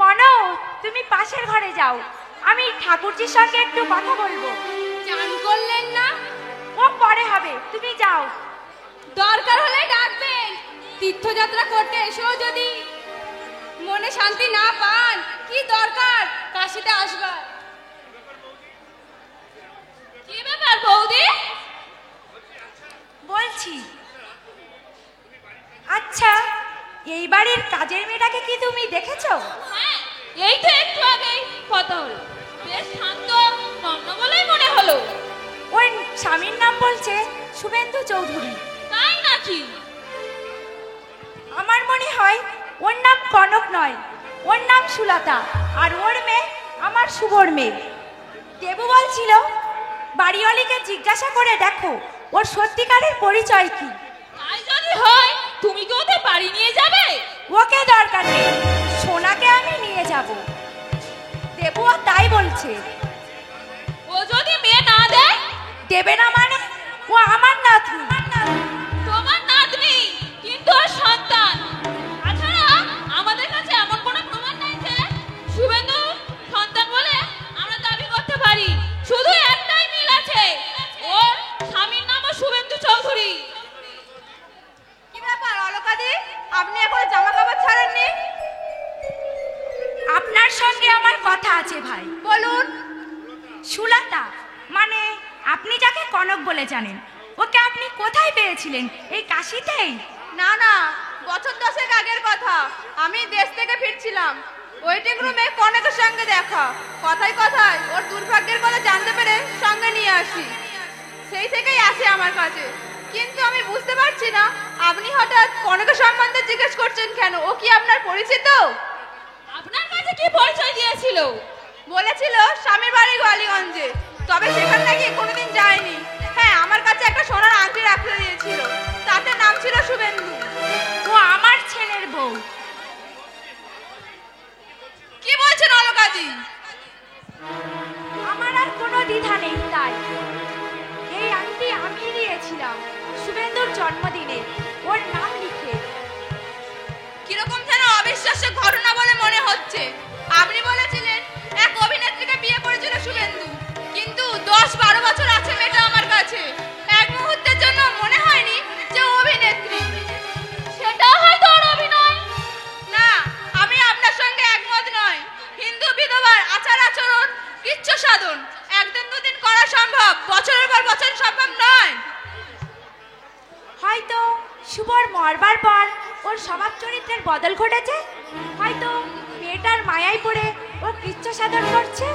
মনো, তুমি পাশের ঘরে যাও, আমি ঠাকুরজির সঙ্গে একটু কথা বলবো। চান করলেন না? ও পরে হবে, তুমি যাও। দরকার হলে ডাকবেন। তীর্থযাত্রা করতে এসেও যদি মনে শান্তি না পান, কি দরকার কাশিতে আসবার? কি ব্যাপার বৌদি? বলছি, আচ্ছা এই বাড়ির কাজের মেয়েটাকে কি তুমি দেখেছো? হ্যাঁ, এই তো একটু আগেই কথা হলো। বেশ শান্ত নম্র বলেই মনে হলো। ওর স্বামীর নাম বলছে শুভেন্দু চৌধুরী। তাই নাকি? আমার মনে হয় ওর নাম কনক নয়, ওর নাম সুলতা, আর ওর মেয়ে আমার শুভর মেয়ে। দেবু বলছিল বাড়িওয়ালিকে জিজ্ঞাসা করে দেখো ওর সত্যিকারের পরিচয় কি। তাই যদি হয় তুমি কি ওদের বাড়ি নিয়ে যাবে? ওকে দরকার নেই, সোনাকে আমি নিয়ে যাব। দেবুও তাই বলছে। ও যদি মেয়ে না দেয়? দেবে না মানে? ও আমার নাতনি। তোমার নাতনি কিন্তু ওর সন্তান। তাছাড়া আমাদের কাছে এমন কোনো প্রমাণ নাই যে শুভেন্দু সন্তান বলে আমরা দাবি করতে পারি। শুধু একটাই মিল আছে, ওর স্বামীর নামও শুভেন্দু চৌধুরী। কি ব্যাপার অলকাদি, আপনি এখন জামা কাপড় ছাড়েননি? আপনার সঙ্গে আমার কথা আছে ভাই। বলুন। সুলতা মানে আপনি যাকে কনক বলে জানেন, ওকে আপনি কোথায় পেয়েছিলেন? এই কাশিতেই? না না, বছর 10 আগের কথা। আমি দেশ থেকে ফিরছিলাম, ওয়েটিং রুমে কনকের সঙ্গে দেখা। কথায় কথায় ওর দুর্ভাগ্যের কথা জানতে পেরে সঙ্গে নিয়ে আসি। সেই থেকেই আসে আমার কাছে। কিন্তু আমি বুঝতে পারছি না আপনি হঠাৎ কনকের সম্বন্ধে জিজ্ঞেস করছেন কেন? ও কি আপনার পরিচিত? আপনার কাছে কি পরিচয় দিয়েছিল? বলেছিল স্বামীর বাড়ি গোয়ালিগঞ্জে, তবে সেখানে নাকি কোনোদিন যায়নি। হ্যাঁ, আমার কাছে একটা সোনার আংটি রাখতে দিয়েছিল, তাতে নাম ছিল শুভেন্দু। ও আমার ছেলের বউ। কি বলছেন অলকাদি? আমার আর কোনো দ্বিধা নেই তাই। এই আংটি আমি দিয়েছিলাম শুভেন্দুর জন্মদিনে ওর নাম লিখে। কিরকম যেন অবিশ্বাস্য ঘটনা বলে মনে হচ্ছে। আপনি বলেছিলেন এক অভিনেত্রীকে বিয়ে করেছিল শুভেন্দু, কিন্তু 10-12 বছর আছে মেয়েটা আমার কাছে। এক মুহূর্তের জন্য মনে হয়নি যে ও অভিনেত্রী। সেটা হয়তো ওর অভিনয়। না, আমি আপনার সঙ্গে একমত নয়। হিন্দু বিধবার আচার আচরণ কিচ্ছু সাধন একদিন দুদিন করা সম্ভব, বছরের পর বছর সম্ভব নয়। হয়তো শুভর মরবার পর ওর স্বভাব চরিত্রের বদল ঘটেছে। হয়তো মেয়েটার মায়ায় পড়ে ও কৃচ্ছ সাধন করছে।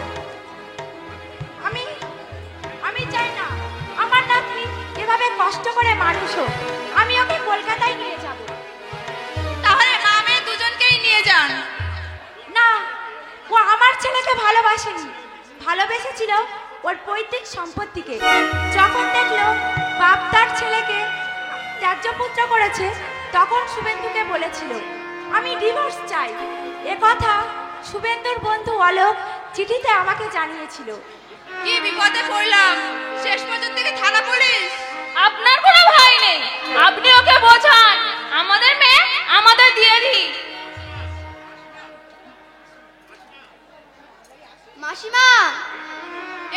আমি চাই না আমার নাতনি এভাবে কষ্ট করে মানুষ হোক। আমি ওকে কলকাতায় নিয়ে যাব। তাহলে মা মেয়ে দুজনকেই নিয়ে যান। না, ও আমার ছেলেকে ভালোবাসেনি, ভালোবেসেছিল ওর পৈতৃক সম্পত্তিকে। যখন দেখলো বাপ তার ছেলেকে ত্যায্যপুত্র করেছে, তখন শুভেন্দুকে বলেছিল আমি ডিভোর্স চাই। এ কথা শুভেন্দুর বন্ধু অলোক চিঠিতে আমাকে জানিয়েছিল। কি বিপদে পড়লাম, শেষ পর্যন্ত কি থানা পুলিশ? আপনার কোনো ভয় নেই, আপনি ওকে বোঝান আমাদের মেয়ে আমাদের দিয়ে দিই। মাসিমা,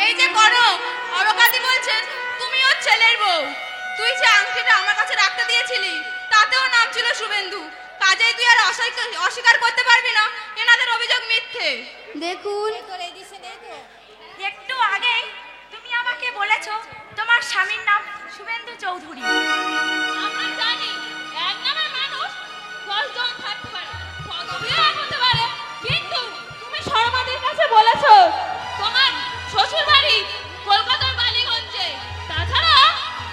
এই যে কনক, অলকাদি বলছেন তুমি ওর ছেলের বউ। তুই যে আংটিটা আমার কাছে রাখতে দিয়েছিলি, তাতেও নাম ছিল শুভেন্দু। কাজেই তুই আর অস্বীকার করতে পারবি না এনাদের অভিযোগ মিথ্যে। দেখুন বলেছো তোমার স্বামীর নাম শুভেন্দু চৌধুরী। আমরা জানি এক নামের মানুষ 10 জন থাকতে পারে, পদবিও এক হতে পারে, কিন্তু তুমি শর্মাদের কাছে বলেছো তোমার শ্বশুর বাড়ি কলকাতার বালিগঞ্জে। তাছাড়া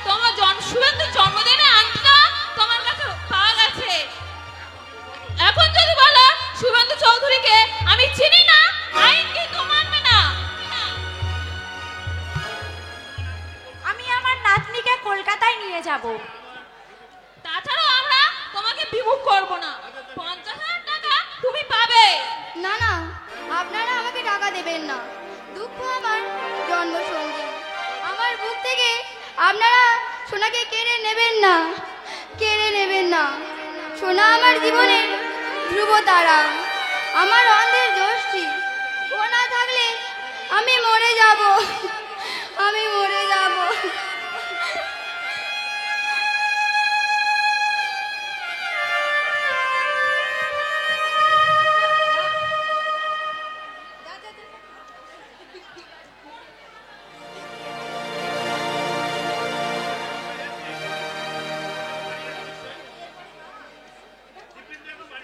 তোমার শুভেন্দু জন্মদিনে আংটিটা তোমার কাছে পাওয়া গেছে। এখন যদি বলো শুভেন্দু চৌধুরীকে আমি চিনি না, আইন কিন্তু মানবে না। আমি আমার নাতনিকে কলকাতায় নিয়ে যাব। তাছাড়াও আমরা তোমাকে বিমুখ করব না, 50,000 টাকা তুমি পাবে। না না, আপনারা আমাকে টাকা দেবেন না। দুঃখ আমার জন্মসঙ্গী, আমার বুক থেকে আপনারা সোনাকে কেড়ে নেবেন না, কেড়ে নেবেন না। সোনা আমার জীবনের ধ্রুব তারা, আমার অন্ধের যষ্টি। ও না থাকলে আমি মরে যাব, আমি মরে যাব।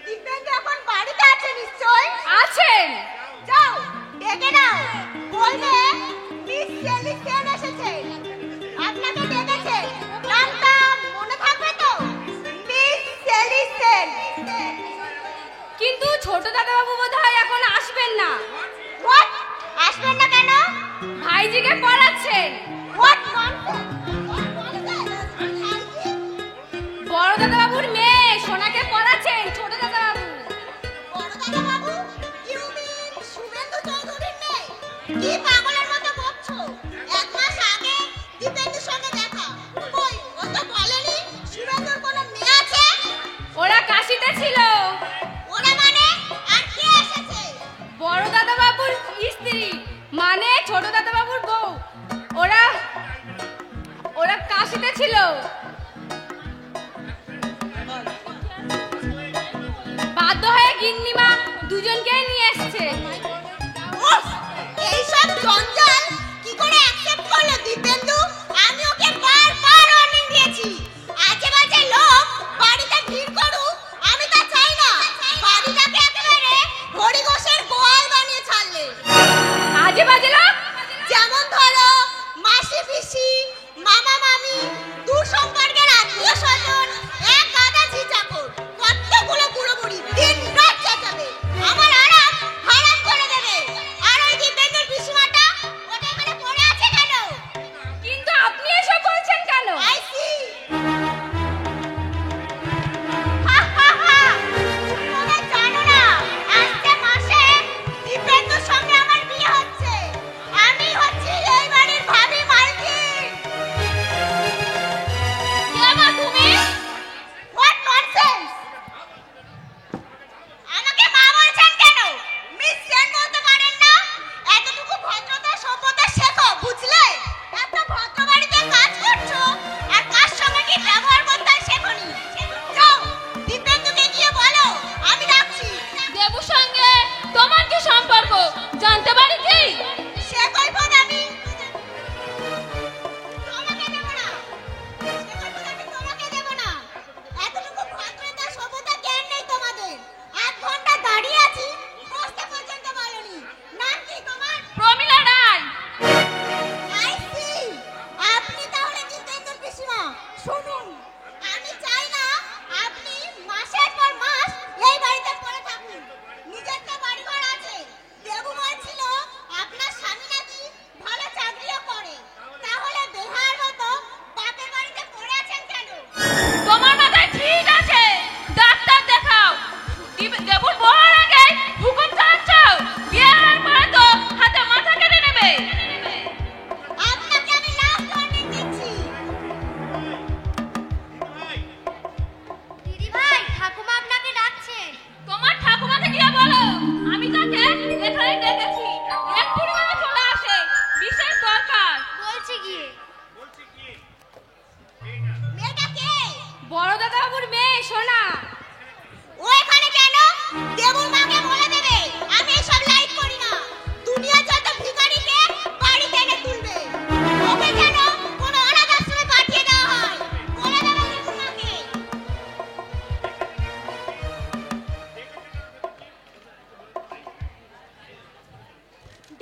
দিব্যেন্দু এখন বাড়িতে আছে নিশ্চয়? আছেন। যাও ডেকে নাও, বলবে মিস সেলি সেন এসেছে, আপনাকে ডেকেছে। নামটা মনে থাকবে তো? মিস সেলি সেন। কিন্তু ছোট দাদাবাবু বোধহয় এখন আসবেন না। হোয়াট? আসবেন না কেন? ভাইজিকে পড়াচ্ছেন। What nonsense! বড় দাদাবাবুর মেয়ে সোনাকে পড়াচ্ছেন ছোট দাদাবাবু। বড়দাদা বাবু, ইউ মিন শুভেন্দু চৌধুরীর মেয়ে? কি পাগলের মতো বকছো? 1 মাস আগে দিব্যেন্দুর সঙ্গে দেখা। কই, ও তো বলেনি শুভেন্দুর কোনো মেয়ে আছে। ওরা কাশিতে ছিল। ওরা মানে? আর কে এসেছে? বড় দাদাবাবুর স্ত্রী, মানে ছোট দাদাবাবুর বউ। ওরা ওরা কাশিতে ছিল। বাধ্য হয়ে গিন্নিমা দুজনকে নিয়ে এসেছে। উফ, এইসব জঞ্জাল কি করে অ্যাকসেপ্ট করলো দিব্যেন্দু? আমি ওকে বারবার ওয়ার্নিং দিয়েছি, আজে বাজে লোক বাড়িতে ভিড় করুক আমি তা চাই না। বাড়িটাকে একেবারে হরিঘোষের গোয়াল বানিয়ে ছাড়লে। আজে বাজে লোক? যেমন ধরো মাসি পিসি, মামা মামি, দূর সম্পর্কের আত্মীয় স্বজন, এক গাদা ঝি চাকর, কতগুলো বুড়ো বুড়ি দিন রাত চেঁচাবে।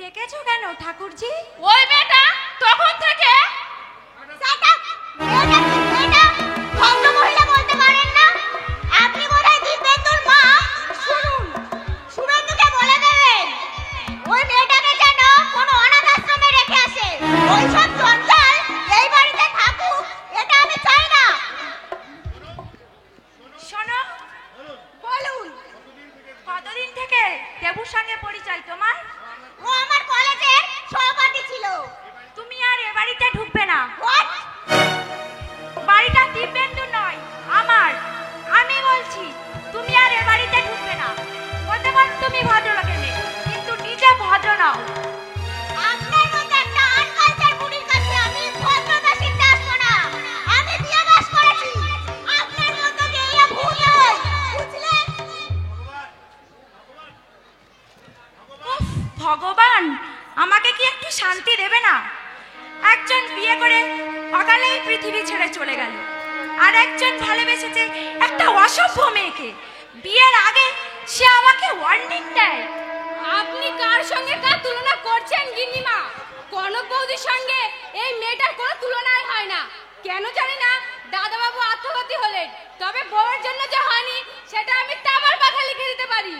ডেকেছো কেন ঠাকুরজি? ওই মেয়েটা তখন থেকে Shut up! মেয়েটা ভদ্র মহিলা বলতে পারেন না? আপনি বোধহয় দিব্যেন্দুর মা। শুনুন, শুভেন্দুকে বলে দেবেন ওই মেয়েটাকে যেন কোনো অনাথ আশ্রমে রেখে আসে। ওইসব জঞ্জাল এই বাড়িতে থাকুক, এটা আমি চাই না। শোনো, বলুন। কতদিন থেকে দেবুর সঙ্গে পরিচয় তোমার? ও আমার কলেজের সহপাঠী ছিল। তুমি আর এ বাড়িতে ঢুকবে না। What? বাড়িটা দিব্যেন্দু নয়, আমার। আমি বলছি তুমি আর এ বাড়িতে ঢুকবে না। বলতে পারো তুমি ভদ্রলোকের মেয়ে, কিন্তু নিজে ভদ্র নাও। আপনার মতো একটা আনকালচার বুড়ির কাছে আমি ভদ্রতা শিখতে আসবো না। আমি বিয়ে বাস করেছি। আপনার মতো গেইয়া ভুল নয়, বুঝলেন? উফ, ভগবান, আমাকে কি একটু শান্তি দেবে না? একজন বিয়ে করে অকালেই পৃথিবী ছেড়ে চলে গেল, আর একজন ভালোবেসেছে একটা অসভ্য মেয়েকে। বিয়ের আগে সে আমাকে ওয়ার্নিং দেয়। আপনি কার সঙ্গে কার তুলনা করছেন গিন্নিমা? কনক বৌদির সঙ্গে এই মেয়েটার কোনো তুলনাই হয় না। কেন জানি না দাদাবাবু আত্মঘাতী হলেন, তবে বউয়ের জন্য যে হয়নি সেটা আমি তামার পাখা লিখে দিতে পারি।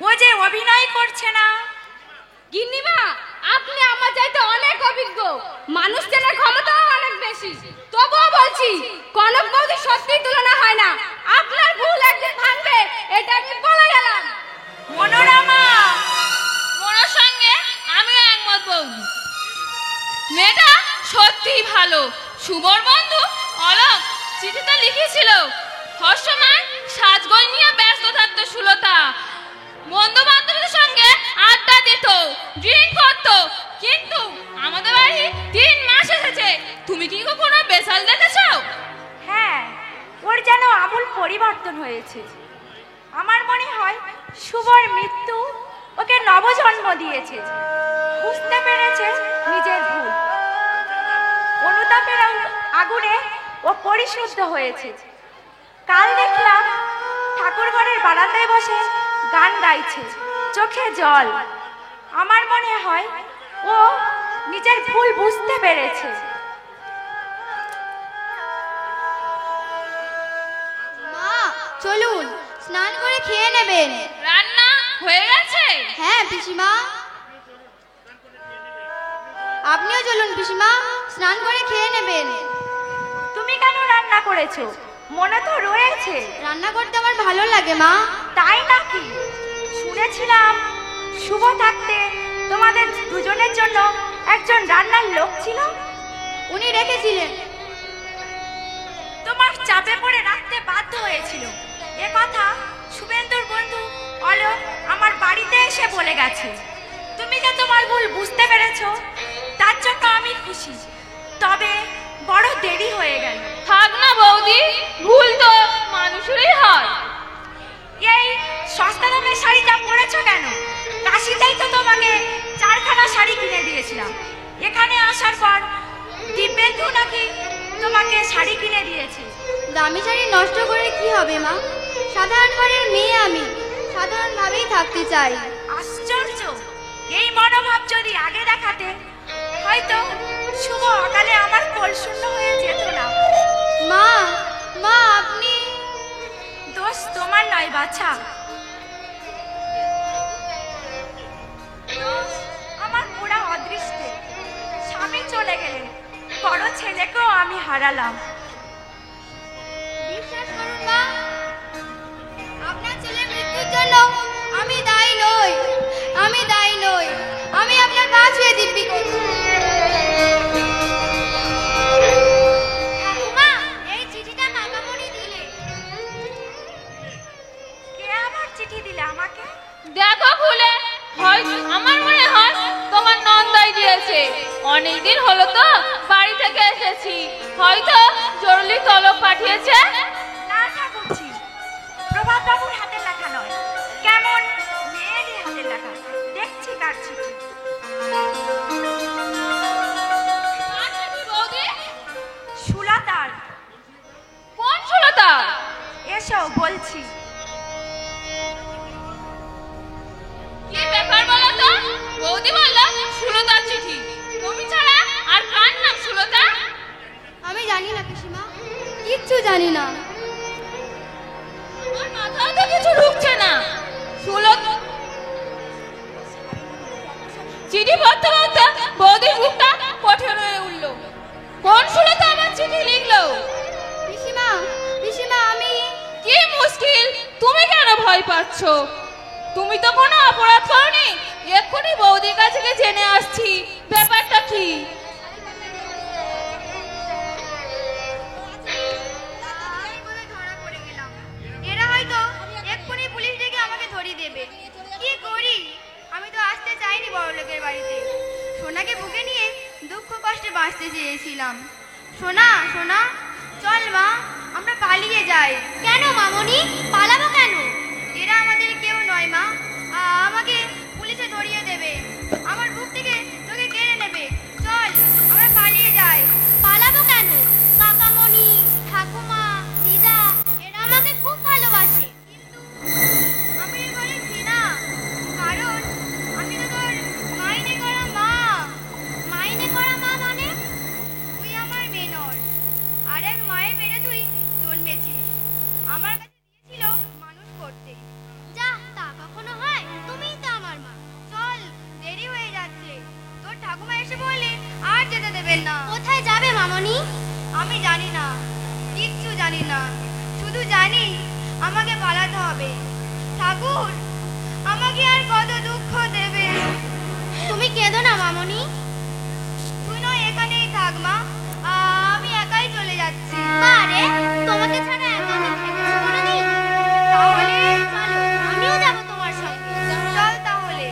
ও যে অভিনয় করছে না। গিন্নিমা, আপনি আমার চাইতে অনেক অভিজ্ঞ, মানুষ চেনার ক্ষমতাও অনেক বেশি। তবুও বলছি কনক বৌদির সত্যিই তুলনা হয় না। আপনার ভুল একদিন ভাঙবে, এটা আমি বলে গেলাম। মনোরমা, মোর সঙ্গে আমিও একমত বৌদি। মেয়েটা সত্যিই ভালো। শুভর বন্ধু অলক চিঠিতে লিখেছিল সবসময় সাজগোজ নিয়ে ব্যস্ত থাকতো সুলতা। বন্ধু বান্ধবদের সঙ্গে আড্ডা দিত, ড্রিঙ্ক করতো। কিন্তু আমাদের বাড়ি 3 মাস এসেছে, তুমি কি কখনো বেসাল দেখেছো? হ্যাঁ, ওর যেন আমূল পরিবর্তন হয়েছে। আমার মনে হয় শুভর মৃত্যু ওকে নবজন্ম দিয়েছে। বুঝতে পেরেছে নিজের ভুল। অনুতাপের আগুনে ও পরিশুদ্ধ হয়েছে। কাল দেখলাম ঠাকুর ঘরের বারান্দায় বসে গান গাইছে, চোখে জল। আমার মনে হয় ও নিজের ভুল বুঝতে পেরেছে। মা, চলুন, স্নান করে খেয়ে নেবেন। রান্না হয়ে গেছে? হ্যাঁ পিসিমা। আপনিও চলুন পিসিমা, স্নান করে খেয়ে নেবেন। তুমি কেন রান্না করেছো? মনে তো রয়েছে। রান্না করতে আমার ভালো লাগে মা। তাই নাকি? শুনেছিলাম শুভ থাকতে তোমাদের দুজনের জন্য একজন রান্নার লোক ছিল। উনি রেখেছিলেন। তোমার চাপে পড়ে রাখতে বাধ্য হয়েছিল। এ কথা শুভেন্দুর বন্ধু অলোক আমার বাড়িতে এসে বলে গেছে। তুমি যে তোমার ভুল বুঝতে পেরেছো তার জন্য আমি খুশি, তবে বড় দেরি হয়ে গেল। থাক না বৌদি, ভুল তো মানুষেরই হয়। এই সস্তা দামের শাড়িটা পরেছো কেন? কাশিতেই তো তোমাকে 4খানা শাড়ি কিনে দিয়েছিলাম। এখানে আসার পর দিব্যেন্দু নাকি তোমাকে শাড়ি কিনে দিয়েছে। দামি শাড়ি নষ্ট করে কি হবে মা? সাধারণ ঘরের মেয়ে আমি, সাধারণভাবেই থাকতে চাই। আশ্চর্য! এই মনোভাব যদি আগে দেখাতে হয়তো শুভ অকালে আমার কোলশূন্য হয়ে যেত না। মা, মা আপনি। দোষ তোমার নয় বাছা, দোষ আমার পুরা অদৃষ্টে। স্বামী চলে গেলেন, বড় ছেলেকেও আমি হারালাম। বিশ্বাস করুন মা, আপনার ছেলের মৃত্যুর জন্য আমি দায়ী নই। আমি দায়ী নই। আমি আপনার পা ছুঁয়ে দিব্যি করছি। ঠাকুমা, এই চিঠিটা কাকামণি দিলে। কে আবার চিঠি দিলে আমাকে? দেখো খুলে, হয়তো আমার মনে হয় তোমার নন্দাই দিয়েছে। অনেকদিন হলো তো বাড়ি থেকে এসেছি, হয়তো জরুরি তলব পাঠিয়েছে। না ঠাকুরজি, প্রভাত বাবুর হাতের লেখা নয়, কেমন মেয়েরই হাতের লেখা। দেখছি কার চিঠি। কার চিঠি বৌদি? সুলতার। কোন সুলতা? এসো বলছি। কি ব্যাপার বলো তো? বৌদি বললো সুলতার চিঠি। তুমি ছাড়া আর কার নাম সুলতা? আমি জানি না পিসিমা, কিচ্ছু জানি না। আমার মাথায় তো কিছু ঢুকছে না। সুলতা চিঠি পড়তে পড়তে বৌদির বুকটা কঠিন হয়ে উঠলো। কোন সুলতা আমার চিঠি লিখলো? পিসিমা, পিসিমা আমি কি মুশকিল, তুমি কেন ভয় পাচ্ছ? তুমি তো কোনো অপরাধ করনি। এক্ষুনি বৌদির কাছে গিয়ে জেনে আসছি ব্যাপারটা কি। আমি বোধহয় ধরা পড়ে গেলাম। এরা হয়তো এক্ষুনি পুলিশ ডেকে আমাকে ধরিয়ে দেবে। কি করি? আমি তো আসতে চাইনি বড়লোকের বাড়িতে। সোনাকে বুকে নিয়ে দুঃখ কষ্টে বাঁচতে চেয়েছিলাম। সোনা, সোনা, চল মা, আমরা পালিয়ে যাই। কেন মামনি, পালাবো কেন? এরা আমাদের কেউ নয় মা, আমাকে পুলিশে ধরিয়ে দেবে, আমার বুক থেকে তোকে কেড়ে নেবে। চল আমরা পালিয়ে যাই। পালাবো কেন? কাকামণি, ঠাকুমা, দিদা এরা আমাকে খুব ভালোবাসে। কিন্তু আমি এ ঘরে ঘৃণা, কারণ আমি তো তোর মাইনে করা মা। মাইনে করা মা মানে? তুই আমার মেনর, আর এক মায়ের পেটে তুই জন্মেছিস। আমার কাছে দিয়েছিল মানুষ করতে। যা, তা কখনো হয়? তুমিই তো আমার মা। চল, দেরি হয়ে যাচ্ছে। তোর ঠাকুমা এসে বললে আর যেতে দেবেন না। কোথায় যাবে মামনি? আমি জানি না, কিচ্ছু জানি না। শুধু জানি আমাকে পালাতে হবে। ঠাকুর আমাকে আর কত দুঃখ দেবে। তুমি কেঁদো না মামনি। তুই নয় এখানেই থাক মা, আমি একাই চলে যাচ্ছি। আরে তোমাকে ছাড়া একা আমি থেকেছি কোনোদিন? তাহলে চলো, আমিও যাব তোমার সঙ্গে। চল তাহলে।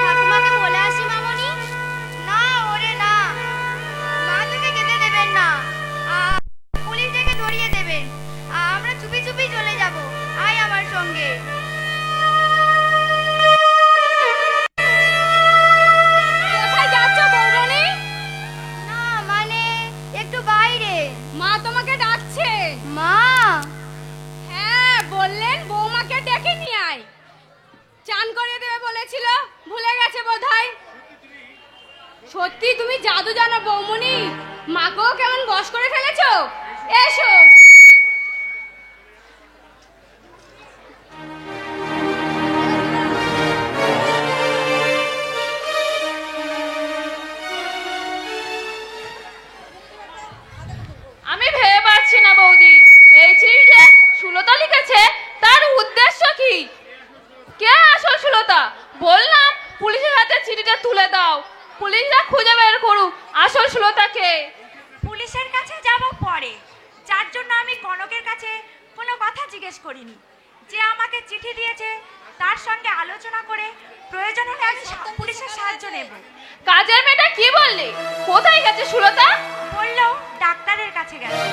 ঠাকুমাকে বলে আসি মামনি। না ওরে না, মা তোকে যেতে দেবেন না, পুলিশ ডেকে ধরিয়ে দেবেন। আমরা চুপি চুপি চলে যাব, আয় আমার সঙ্গে। কোথায় যাচ্ছ বৌরানী? না মানে একটু বাইরে। মা তোমাকে ডাকছে। মা, হ্যাঁ বললেন বৌমাকে ডেকে নিয়ে আয়। চান করে দেবে বলেছিল, ভুলে গেছে বোধহয়। সত্যি তুমি জাদু জানো বৌমনি? মাকেও কেমন বশ করে ফেলেছো। এসো। আমি ভেবে পাচ্ছি না বৌদি, এই চিঠিটা সুলতা লিখেছে, তার উদ্দেশ্য কি? কে আসল সুলতা? বললাম পুলিশের হাতে চিঠিটা তুলে দাও, পুলিশরা খুঁজে বের করুক আসল সুলতাকে। পুলিশের কাছে যাব পরে, যার জন্য আমি কনকের কাছে কোনো কথা জিজ্ঞেস করিনি। যে আমাকে চিঠি দিয়েছে তার সঙ্গে আলোচনা করে প্রয়োজন হলে আমি পুলিশের সাহায্য নেব। কাজের মেয়েটা কি বললে? কোথায় গেছে সুলতা? বললো ডাক্তারের কাছে গেছে।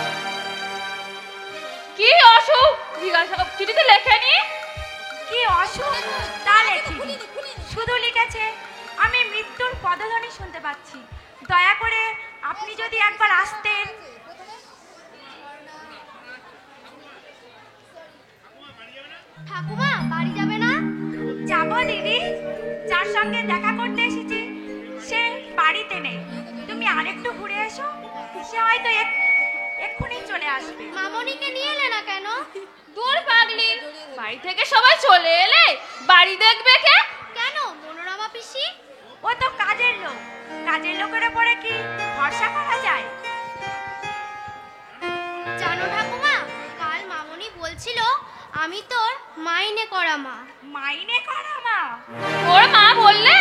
কি অসুখ চিঠিতে লেখেনি? কি অসুখ তা লেখিনি, শুধু লিখেছে আমি মৃত্যুর পদধ্বনি শুনতে পাচ্ছি, দয়া করে আপনি যদি একবার আসতেন। ঠাকুমা বাড়ি যাবে না? যাবো দিদি, যার সঙ্গে দেখা করতে এসেছি সে বাড়িতে নেই। তুমি আরেকটু ঘুরে এসো, সে হয়তো এক্ষুনি চলে আসবে। মামনিকে নিয়ে এলে না কেন? দূর পাগলি, বাড়ি থেকে সবাই চলে এলে বাড়ি দেখবে কে? কেন মনোরমা পিসি? ও তো কাজের লোক, কাজের লোকের ওপরে কি ভরসা করা যায়? জানো ঠাকুমা, কাল মামনি বলছিল আমি তোর মাইনে করা মা। মাইনে করা মা? ওর মা বললে?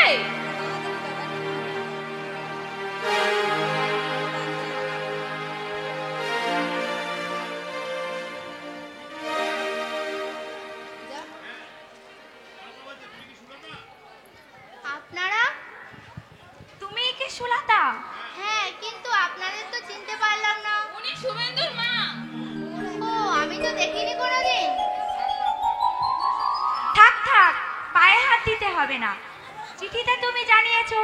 আপনারা? তুমি কি সুলতা? হ্যাঁ, কিন্তু আপনাদের তো চিনতে পারলাম না। উনি শুভেন্দুর মা। ও, আমি তো দেখিনি কোনোদিন। থাক থাক, পায়ে হাত দিতে হবে না। চিঠিতে তুমি জানিয়েছো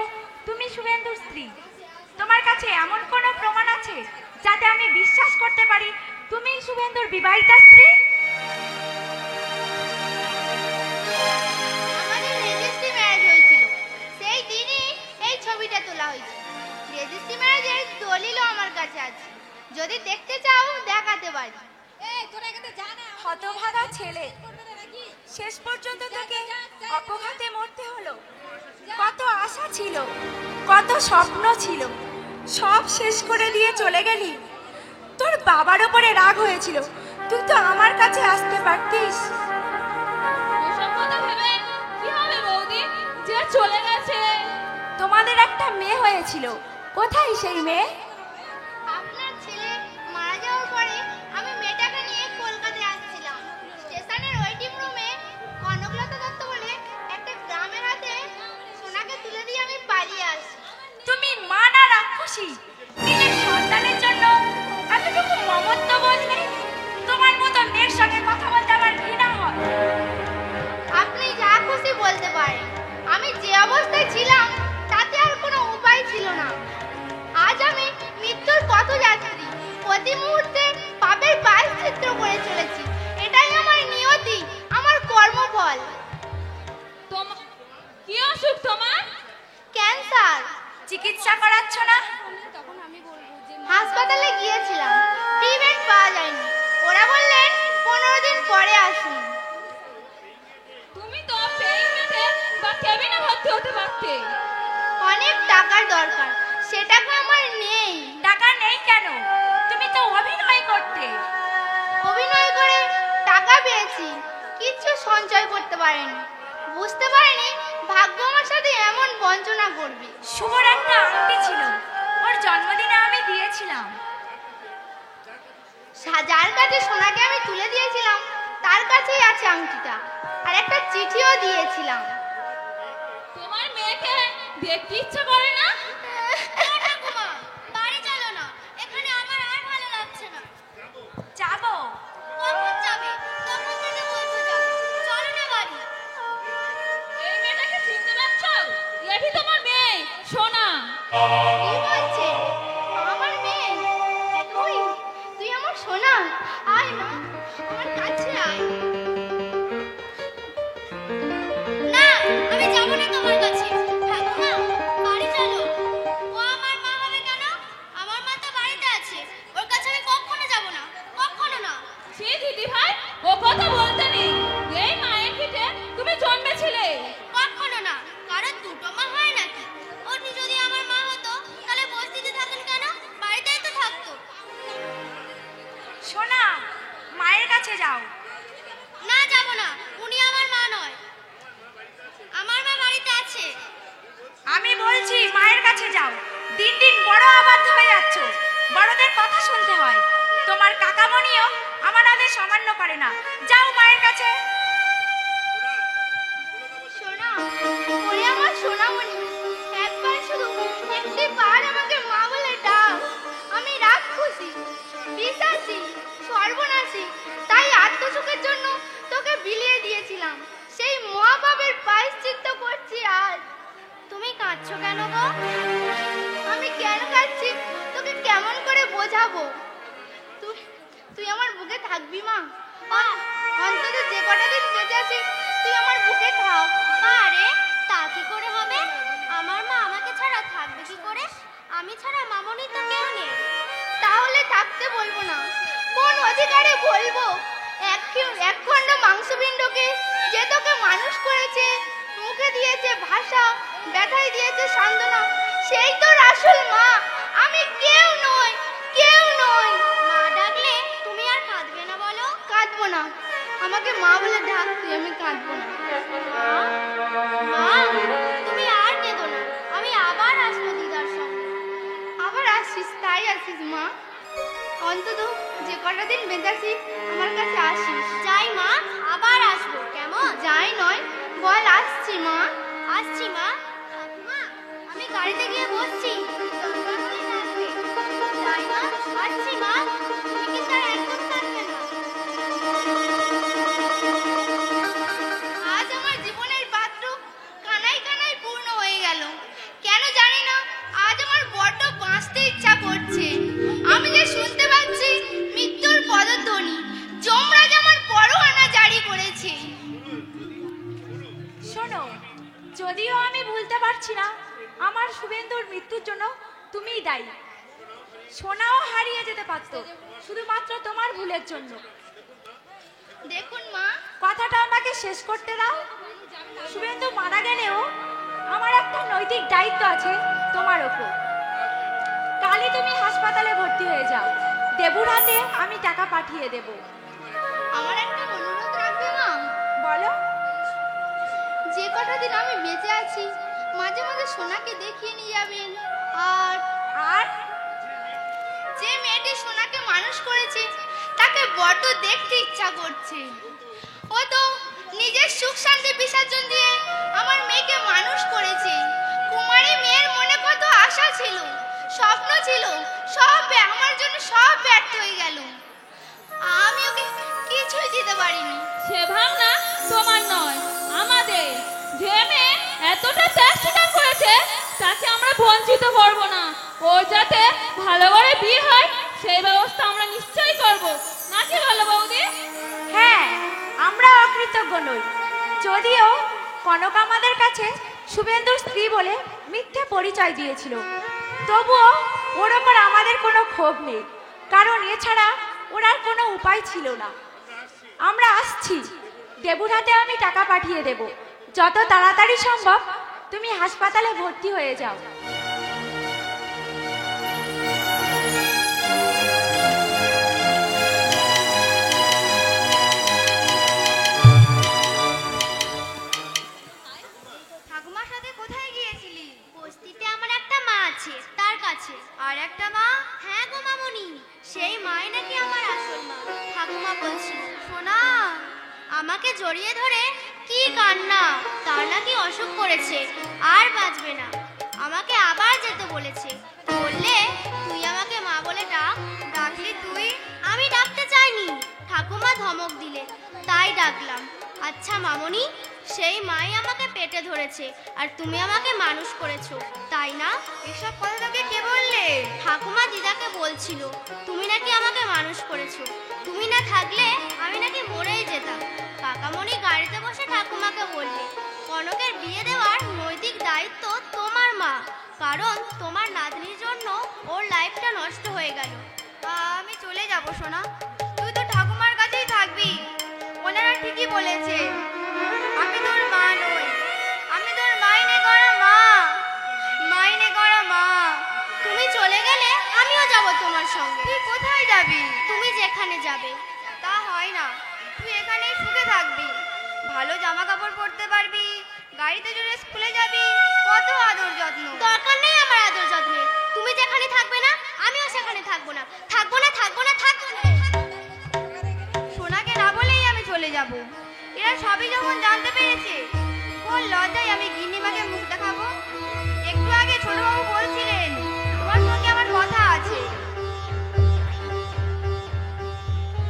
তুমি শুভেন্দুর স্ত্রী। তোমার কাছে এমন কোনো প্রমাণ আছে যাতে আমি বিশ্বাস করতে পারি তুমি শুভেন্দুর বিবাহিতা স্ত্রী? আমাদের যদি দেখতে চাও দেখাতে পারি। হতভাগা ছেলে, শেষ পর্যন্ত তোকে অপঘাতে মরতে হলো। কত আশা ছিল, কত স্বপ্ন ছিল, সব শেষ করে দিয়ে চলে গেলি। তোর বাবার ওপরে রাগ হয়েছিল, তুই তো আমার কাছে আসতে পারতিস। ওসব কথা ভেবে কি হবে বৌদি, যে চলে গেছে। তোমাদের একটা মেয়ে হয়েছিল, কোথায় সেই মেয়ে? আপনার ছেলে মারা যাওয়ার পরে আমি মেয়েটাকে নিয়ে কলকাতায় আসছিলাম। স্টেশনের ওয়েটিং রুমে কনকলতা দত্ত বলে একটা গ্রামের হাতে সোনাকে তুলে দিয়ে আমি পালিয়ে আসি। তুমি মা না রাক্ষসী? নিজের সন্তানের জন্য এতটুকু মমত্ব বোধ নেই? তোমার মতো মেয়ের সঙ্গে কথা বলতে আমার ঘৃণা হয়। আপনি যা খুশি বলতে পারেন, আমি যে অবস্থায় ছিলাম তাতে আর কোনো উপায় ছিল না। আজ আমি মৃত্যুর পথযাত্রী, প্রতি মুহূর্তে পাপের প্রায়শ্চিত্ত করে চলেছি। এটাই আমার নিয়তি, আমার কর্মফল। কি অসুখ তোমার? ক্যান্সার। চিকিৎসা করাচ্ছ না? হাসপাতালে গিয়েছিলাম, ট্রিটমেন্ট পাওয়া যায়নি। ওরা বললেন 15 দিন পরে আসুন। তুমি তো পেইমেন্টে বা কেবিনে ভর্তি হতে পারতে। অনেক টাকার দরকার, সে টাকা আমার নেই। টাকা নেই কেন? তুমি তো অভিনয় করতে। অভিনয় করে টাকা পেয়েছি, কিচ্ছু সঞ্চয় করতে পারিনি। বুঝতে পারিনি ভাগ্য আমার সাথে এমন বঞ্চনা করবে। শুভর একটা আংটি ছিল, ওর জন্মদিনে আমি দিয়েছিলাম। যার কাছে সোনাকে আমি তুলে দিয়েছিলাম তার কাছেই আছে আংটিটা, আর একটা চিঠিও দিয়েছিলাম। তোমার মেয়েকে দেখতে ইচ্ছে করে না? ঠাকুমা, বাড়ি চলো না, এখানে আমার আর ভালো লাগছে না। যাবো। কখন যাবে? তখন থেকে বলছো যাবো, চলো না বাড়ি। এই মেয়েটাকে চিনতে পারছো? এটি তোমার মেয়ে সোনা। কি বলছে? আমার মেয়ে? তুই তুই আমার সোনা। আয় মা, আমার কাছে আয়। না, আমি যাব না তোমার কাছে। ঠাকুমা, বাড়ি চলো। ও আমার মা হবে কেন? আমার মা তো বাড়িতে আছে, ওর কাছে আমি কখনো যাব না, কখনো না। সে দিদি ভাই, ও কথা বলতে নেই। এই মায়ের পিঠে তুমি জন্মেছিলে। কখনো না, কারণ দুটো মা হয় নাকি? উনি যদি আমার মা হতো তাহলে বস্তিতে থাকেন কেন? বাড়িতেই তো থাকতো। সোনা, মায়ের কাছে যাও। না, যাব না, উনি আমার মা নয়। আমার মা বাড়িতে আছে। আমি বলছি মায়ের কাছে যাও। দিন দিন বড় অবাধ্য হয়ে যাচ্ছ, বড়দের কথা শুনতে হয়। তোমার কাকামণিও আমার আদেশ অমান্য করে না। যাও মায়ের কাছে। সোনা, ওরে আমার সোনামণি, একবার শুধু একটি বার আমাকে মা বলে ডাক। আমি রাক্ষসী, পিশাচী, সর্বনাশী, তাই আত্মসুখের জন্য তোকে বিলিয়ে দিয়েছিলাম। সেই মহাপাপের প্রায়শ্চিত্ত করছি আজ। তুমি কাঁদছো কেন গো? আমি কেন কাঁদছি তোকে কেমন করে বোঝাবো? তুই তুই আমার বুকে থাকবি মা? অন্তত যে কটা দিন বেঁচে আছি তুই আমার বুকে থাক। আরে তা কি করে হবে? আমার মা আমাকে ছাড়া থাকবে কি করে? আমি ছাড়া মামনি তো কেউ নেই। তাহলে থাকতে বলবো না, কোন অধিকারে বলবো? এক খণ্ড মাংসপিণ্ডকে যে তোকে মানুষ করেছে, মুখে দিয়েছে ভাষা, ব্যথায় দিয়েছে সান্ত্বনা, সেই তোর আসল মা। আমি কেউ নই, কেউ নই। মা ডাকলে তুমি আর কাঁদবে না বলো? কাঁদবো না, আমাকে মা বলে ডাক তুই, আমি কাঁদবো না। মা, তুমি আর কেঁদো না, আমি আবার আসবো দিদার সঙ্গে। আবার আসিস? তাই আসিস মা? অন্তত যে কটা দিন বেঁচে আছি আমার কাছে আসিস। যাই মা, আবার আসবো। কেমন? যাই নয়, বল আসছি মা। আসছি মা। মা, আমি গাড়িতে গিয়ে বসছি, দরকার হলে ডাকবে। যাই মা, আসছি মা। তুমি কিন্তু আর একদম থাকবে না। আজ আমার জীবনের পাত্র কানায় কানায় পূর্ণ হয়ে গেল। কেন জানি না, আজ আমার বড্ড বাঁচতে ইচ্ছা করছে। আমি যে শুনতে পাচ্ছি মৃত্যুর পদধ্বনি, যমরাজ আমার পরোয়ানা জারি করেছে। শোনো, যদিও আমি ভুলতে পারছি না, আমার শুভেন্দুর মৃত্যুর জন্য তুমিই দায়ী। সোনাও হারিয়ে যেতে পারত শুধুমাত্র তোমার ভুলের জন্য। দেখুন মা, কথাটা আমাকে শেষ করতে দাও। শুভেন্দু মারা গেলেও আমার একটা নৈতিক দায়িত্ব আছে তোমার ওপর। কালই তুমি হাসপাতালে ভর্তি হয়ে যাও, দেবুর হাতে আমি টাকা পাঠিয়ে দেব। আমার একটা অনুরোধ রাখবে মা? বলো। যে কটা দিন আমি বেঁচে আছি মাঝে মাঝে সোনাকে দেখিয়ে নিয়ে যাবেন। আর আর যে মেয়েটি সোনাকে মানুষ করেছে তাকে বড্ড দেখতে ইচ্ছা করছে। ও তো নিজের সুখ শান্তি বিসর্জন দিয়ে আমার মেয়েকে মানুষ করেছে। কুমারী মেয়ের মনে কত আশা ছিল, স্বপ্ন ছিল, আমার জন্য সব ব্যর্থ হয়ে গেল। আমি ওকে কিছুই দিতে পারিনি। সে ভাবনা তোমার নয়, আমাদের। যে মেয়ে এতটা ত্যাগ স্বীকার করেছে তাকে আমরা বঞ্চিত করব না। ওর যাতে ভালো করে বিয়ে হয় সেই ব্যবস্থা আমরা নিশ্চয়ই করব, নাকি বলো বৌদি? হ্যাঁ, আমরা অকৃতজ্ঞ নই। যদিও কনক আমাদের কাছে শুভেন্দুর স্ত্রী বলে মিথ্যে পরিচয় দিয়েছিল, তবুও ওর ওপর আমাদের কোনো ক্ষোভ নেই, কারণ এছাড়া ওর আর কোনো উপায় ছিল না। আমরা আসছি, দেবুর হাতে আমি টাকা পাঠিয়ে দেব। যত তাড়াতাড়ি সম্ভব তুমি হাসপাতালে ভর্তি হয়ে যাও। ঠাকুমার সাথে কোথায় গিয়েছিলি? বস্তিতে আমার একটা মা আছে, তার কাছে। আর একটা মা? হ্যাঁ গো মামুনি, সেই মাই নাকি আমার আসল মা। ঠাকুমা বলছিল, সোনা আমাকে জড়িয়ে ধরে কি কান্না, তার নাকি অসুখ করেছে, আর বাঁচবে না। আমাকে আবার যেতে বলেছে, বললে তুই আমাকে মা বলে ডাক। ডাকলি তুই? আমি ডাকতে চাইনি, ঠাকুমা ধমক দিলে তাই ডাকলাম। আচ্ছা মামুনি, সেই মাই আমাকে পেটে ধরেছে আর তুমি আমাকে মানুষ করেছো, তাই না? এসব কথা তোকে কে বললে? ঠাকুমা দিদাকে বলছিল তুমি নাকি আমাকে মানুষ করেছো। তুমি না থাকলে আমি নাকি মরেই যেতাম। কাকামণি গাড়িতে বসে ঠাকুমাকে বললে কনকের বিয়ে দেওয়ার নৈতিক দায়িত্ব তোমার মা, কারণ তোমার নাতনির জন্য ওর লাইফটা নষ্ট হয়ে গেল। আমি চলে যাব সোনা, তুই তো ঠাকুমার কাছেই থাকবি। ওনারা ঠিকই বলেছে, আমি তোর মা নই, আমি তোর মাইনে করা মা, মাইনে করা মা। তুমি চলে গেলে আমিও যাব তোমার সঙ্গে। তুই কোথায় যাবি? তুমি যেখানে যাবে। তা হয় না, তুই এখানেই সুখে থাকবি, ভালো জামা কাপড় পরতে পারবি, গাড়িতে চড়ে স্কুলে যাবি, কত আদর যত্ন। দরকার নেই আমার আদর যত্নের। তুমি যেখানে থাকবে না আমিও সেখানে থাকবো না, থাকবো না, থাকবো না, থাকবো না। সোনাকে না বলেই আমি চলে যাব। এরা সবই যখন জানতে পেরেছে, কোন লজ্জায় আমি গিন্নিমাকে মুখ দেখাবো। একটু আগে ছোটবাবু বলছিলেন তোমার সঙ্গে আমার কথা আছে।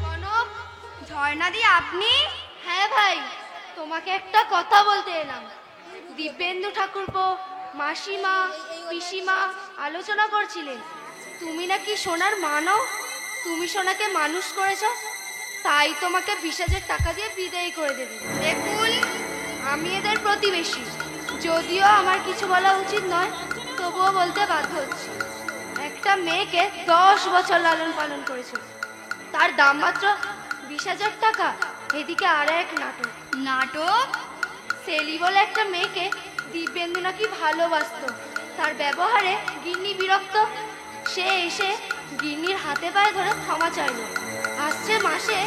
কনক, ঝর্ণাদি আপনি? হ্যাঁ ভাই, তোমাকে একটা কথা বলতে এলাম। দিব্যেন্দু ঠাকুরপো, মাসিমা, পিসিমা আলোচনা করছিলেন তুমি নাকি সোনার মা নও, তুমি সোনাকে মানুষ করেছো, তাই তোমাকে 20,000 টাকা দিয়ে বিদায় করে দেবে। দেখুন, আমি এদের প্রতিবেশী, যদিও আমার কিছু বলা উচিত নয়, তবুও বলতে বাধ্য হচ্ছি। একটা মেয়েকে 10 বছর লালন পালন করেছো, তার দাম মাত্র 20,000 টাকা। এদিকে আর এক নাটক। নাটক? সেলি বলে একটা মেয়েকে দিব্যেন্দু নাকি ভালোবাসতো, তার ব্যবহারে গিন্নি বিরক্ত। সে এসে গিন্নির হাতে পায়ে ধরে ক্ষমা চাইল। আসছে মাসে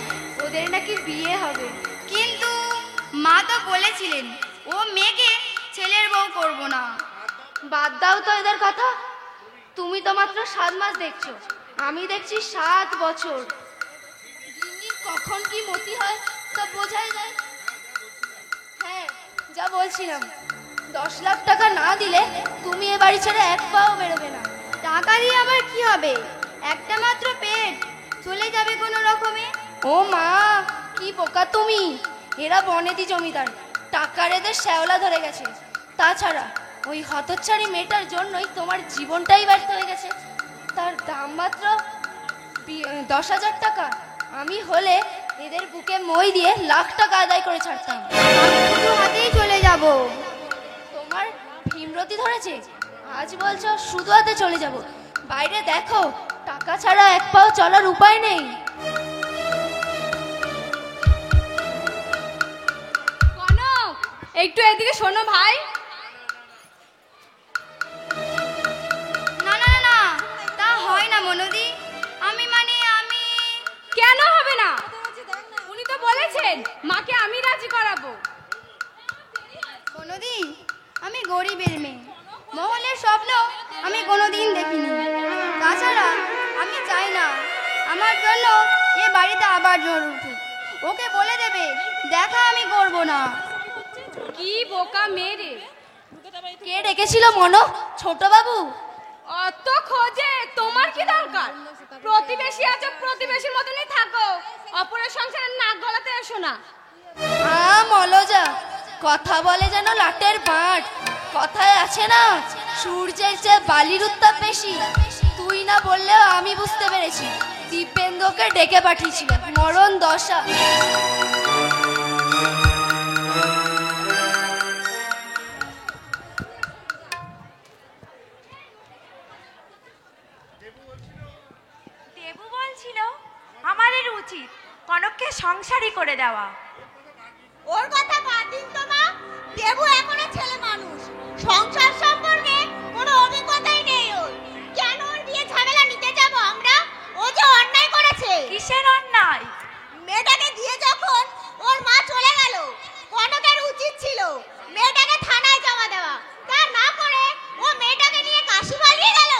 ওদের নাকি বিয়ে হবে। কিন্তু মা তো বলেছিলেন ও মেয়েকে ছেলের বউ করব না। বাদ দাও তো এদের কথা, তুমি তো মাত্র 7 মাস দেখছো, আমি দেখছি 7 বছর। গিন্নির কখন কি মতি হয় তা বোঝাই যায়। হ্যাঁ, যা বলছিলাম, 10 লাখ টাকা না দিলে তুমি এ বাড়ি ছেড়ে এক পাও বেরোবে না। টাকা দিয়ে আবার কি হবে? একটা মাত্র পেট, চলে যাবে কোনো রকমে। ও মা, কি বোকা তুমি! এরা বনেদি জমিদার, টাকার এদের শ্যাওলা ধরে গেছে। তাছাড়া ওই হতচ্ছাড়ি মেয়েটার জন্যই তোমার জীবনটাই ব্যর্থ হয়ে গেছে। তার দাম মাত্র 10,000 টাকা। আমি হলে এদের বুকে মই দিয়ে লাখ টাকা আদায় করে ছাড়তাম। আমি শুধু হাতেই চলে যাব। তোমার ভীমরতি ধরেছে, আজ বলছো শুধু হাতে চলে যাব। বাইরে দেখো টাকা ছাড়া এক পাও চলার উপায় নেই। কনক, একটু এদিকে শোনো ভাই। না না না না, তা হয় না মনোদি। আমি কেন হবে না? উনি তো বলেছেন মাকে আমি রাজি করাবো। মনোদি, আমি গরিবের মেয়ে, মহলের স্বপ্ন আমি কোনোদিন দেখিনি। তাছাড়া আমি চাই না আমার জন্য এ বাড়িতে আবার ঝড় উঠুক। ওকে বলে দেবে দেখা আমি করব না। কি বোকা মেয়ে রে। কে ডেকেছিল মনো? ছোট বাবু? অত খোঁজে তোমার কি দরকার? প্রতিবেশী আছো, প্রতিবেশীর মতনই থাকো, অপরের সংসারে নাক গলাতে এসো না। মলজা, কথা বলে যেন লাটের বাঁট। কথায় আছে না, সূর্যের চেয়ে বালির উত্তাপ বেশি। তুই না বললেও আমি বুঝতে পেরেছি দীপেন্দ্রকে ডেকে পাঠিয়েছিল মরণ দশা। দেবু বলছিল আমাদের উচিত কনককে সংসারই করে দেওয়া। ওর কথা বাদ দিন তো মা। দেবু এখনো ছেলে মানুষ, সংসার সম্পর্কে কোনো অভিজ্ঞতাই নেই ওর। কেন ওর বিয়ে ঝামেলা নিতে যাব আমরা? ও যে অন্যায় করেছে। কিসের অন্যায়? মেয়েটাকে দিয়ে যখন ওর মা চলে গেল, কনকের উচিত ছিল মেয়েটাকে থানায় জমা দেওয়া। তা না করে ও মেয়েটাকে নিয়ে কাশি পালিয়ে গেল।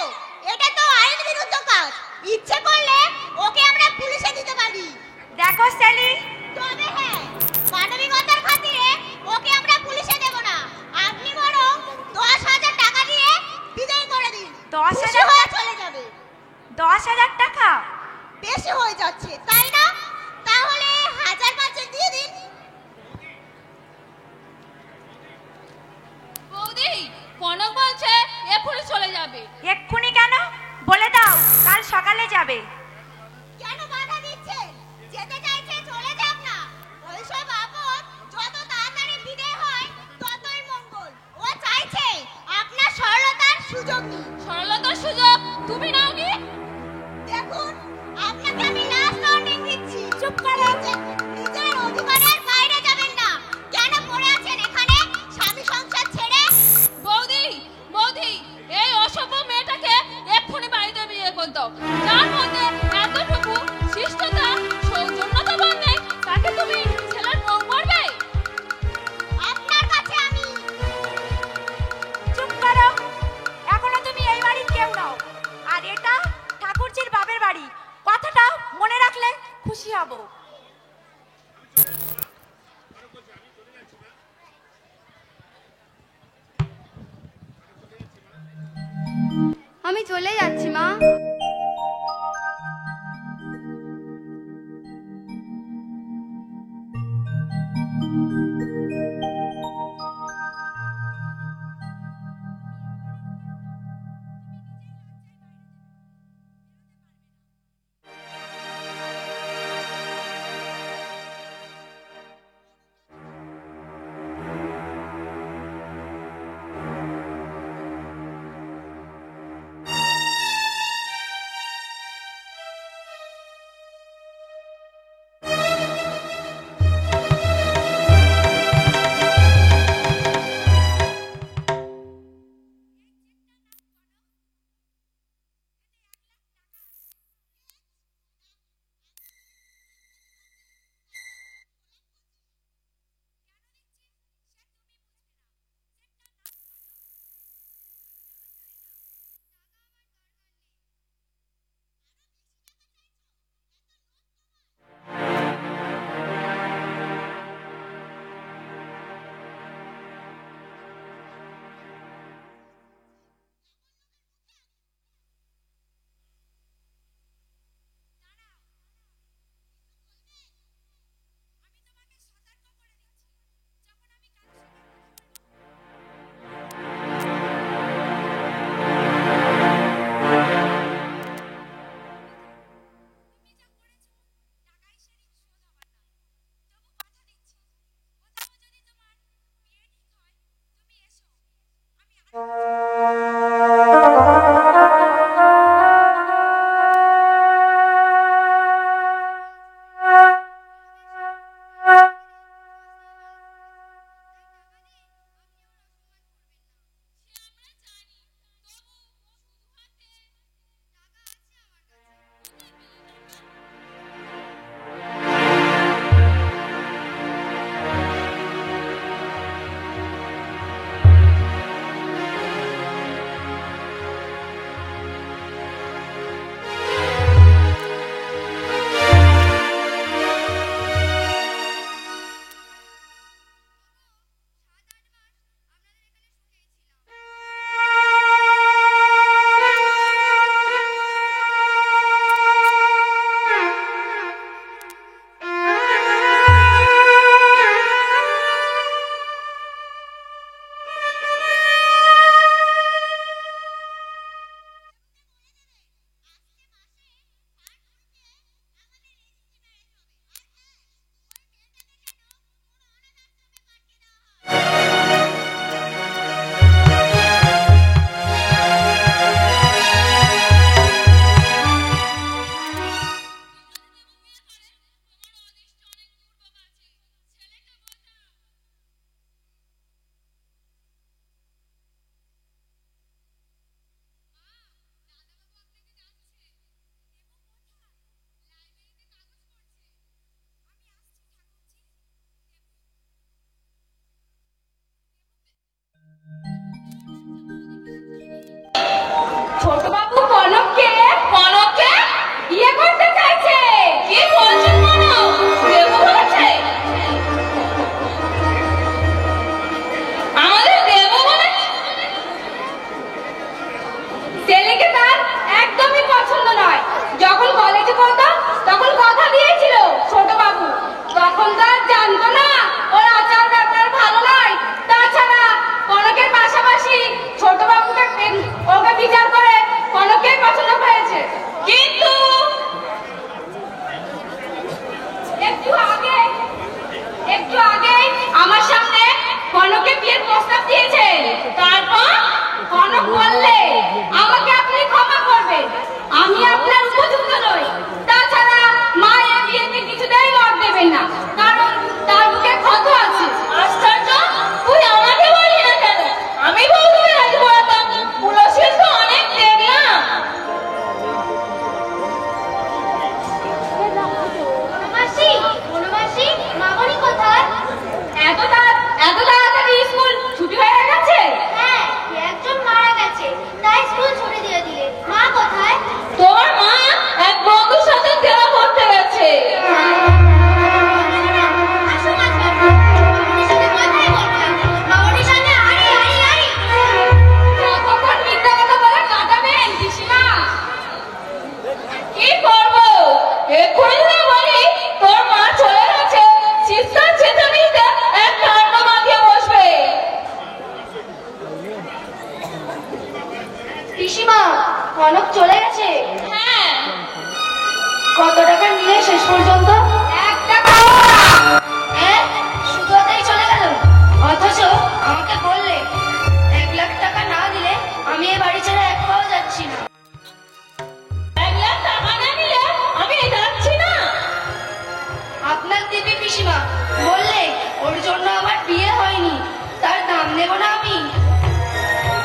এটা তো আইন বিরুদ্ধ কাজ। ইচ্ছে করলে ওকে আমরা পুলিশে দিতে পারি। দেখো সেলি, তবে হ্যাঁ, মানবিকতার খাতিরে ওকে আমরা পুলিশে দেব না। আপনি বরং 10,000 টাকা দিয়ে বিদায় করে দিন। 10,000 খুশি হয়ে চলে যাবে। 10,000 টাকা? বেশি হয়ে যাচ্ছে তাই না? তাহলে 1,500 দিয়ে দিন। বৌদি, কনক বলছে এক্ষুনি চলে যাবে। এক্ষুনি কেন? বলে দাও কাল সকালে যাবে। কেন বাধা দিচ্ছেন? যেতে চাইছে চলে যাক না। ওইসব আপদ যত তাড়াতাড়ি বিদায় হয় ততই মঙ্গল। ও চাইছে আপনার সরলতার সুযোগ নিন। সরলতার সুযোগ তুমি নাওনি? দেখুন, আপনাকে আমি লাস্ট ওয়ার্নিং দিচ্ছি। চুপ করে নিজের অধিকারের বাইরে যাবেন না। কেন পড়ে আছেন এখানে স্বামী সংসার ছেড়ে? বৌদি, বৌদি, এই অসভ্য মেয়েটাকে এক্ষুনি বাড়িতে বিয়ে করে দাও। যার মধ্যে এতটুকু শিষ্টতা, সৌজন্যতা বোধ নেই, তাকে তুমি ছেলের বউ করবে? আপনার কাছে আমি। চুপ করো, এখনো তুমি এই বাড়ির কেউ নও। আর এটা ঠাকুরজির বাপের বাড়ি, কথাটা মনে রাখলে খুশি হব। আমি চলে যাচ্ছি মা। বললে আমাকে আপনি ক্ষমা করবেন। আমি আপনার উপযুক্ত নই। তাছাড়া মা এ বিয়েতে কিছুতেই মত দেবেন না, কারণ তার বুকে ক্ষত আছে। আশ্চর্য, তুই আমাকে বললি না কেন? আমি বলতে রাজি পড়াতাম, পুরস্কার তো অনেক দেখলাম। মাসি, মাসি, মামনি কোথায়? এত তাড়াতাড়ি স্কুল ছুটি হয়ে গেছে? হ্যাঁ, একজন মারা গেছে, তাই স্কুল ছুটি দিয়ে দিলে। মা কোথায়? তোমার মা এক বন্ধুর সাথে দেখা করতে গেছে। আসুন আসুন, মামনির সাথে কথাই বলবেন। মামনির সাথে আরে আরে আরে। কতক্ষণ মিথ্যা কথা বলে কাটাবেন পিসিমা? কি করবো? এক্ষুনি যদি বলি তোর মা চলে গেছে, চিৎকার চেঁচামেচিতে এক কাণ্ড মাখিয়ে বসবে। পিসিমা, কনক চলে গেছে? হ্যাঁ। কত টাকা নিলে শেষ পর্যন্ত? 1 টাকাও না। হ্যাঁ, শুধু এটাই চলে গেল। অথচ আমাকে বললে 1 লাখ টাকা না দিলে আমি এই বাড়ি ছেড়ে এক পাও যাচ্ছি না। 1 লাখ টাকা না নিলে আমি যাচ্ছি না। আপনার দেবী পিসিমা বললে ওর জন্য আমার বিয়ে হয়নি, তার দাম নেব না আমি।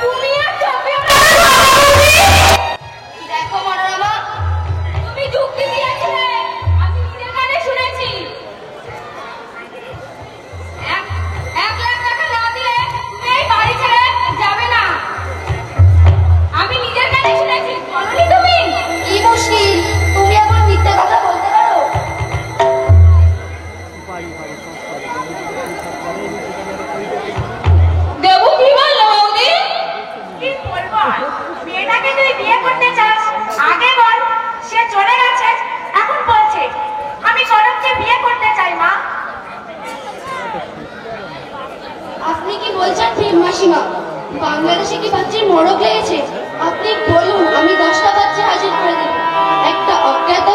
তুমি আর চোখে দেখো মনোরমা, তুমি যুক্তি দিয়েছিলে, আমি নিজের কানে শুনেছি। 1 লাখ টাকা না দিলে তুমি এই বাড়ি ছেড়ে যাবে না, আমি নিজের কানে শুনেছি। বলনি তুমি? কি মুশকিল, তুমি এখন মিথ্যে কথা বলতে পারো? দেবু কি বললো বৌদি? কি বলবো? মেয়েটাকে তুই বিয়ে করতে চাস, আগে বল। সে চলে গেছে, এখন বলছে আমি কনককে বিয়ে করতে চাই। মা, আপনি কি বলছেন মাসিমা? বাংলাদেশে কি বাচ্চির মরক লেগেছে? আপনি বলুন, আমি 10টা বাচ্চা হাজির করে দেব। একটা অজ্ঞাত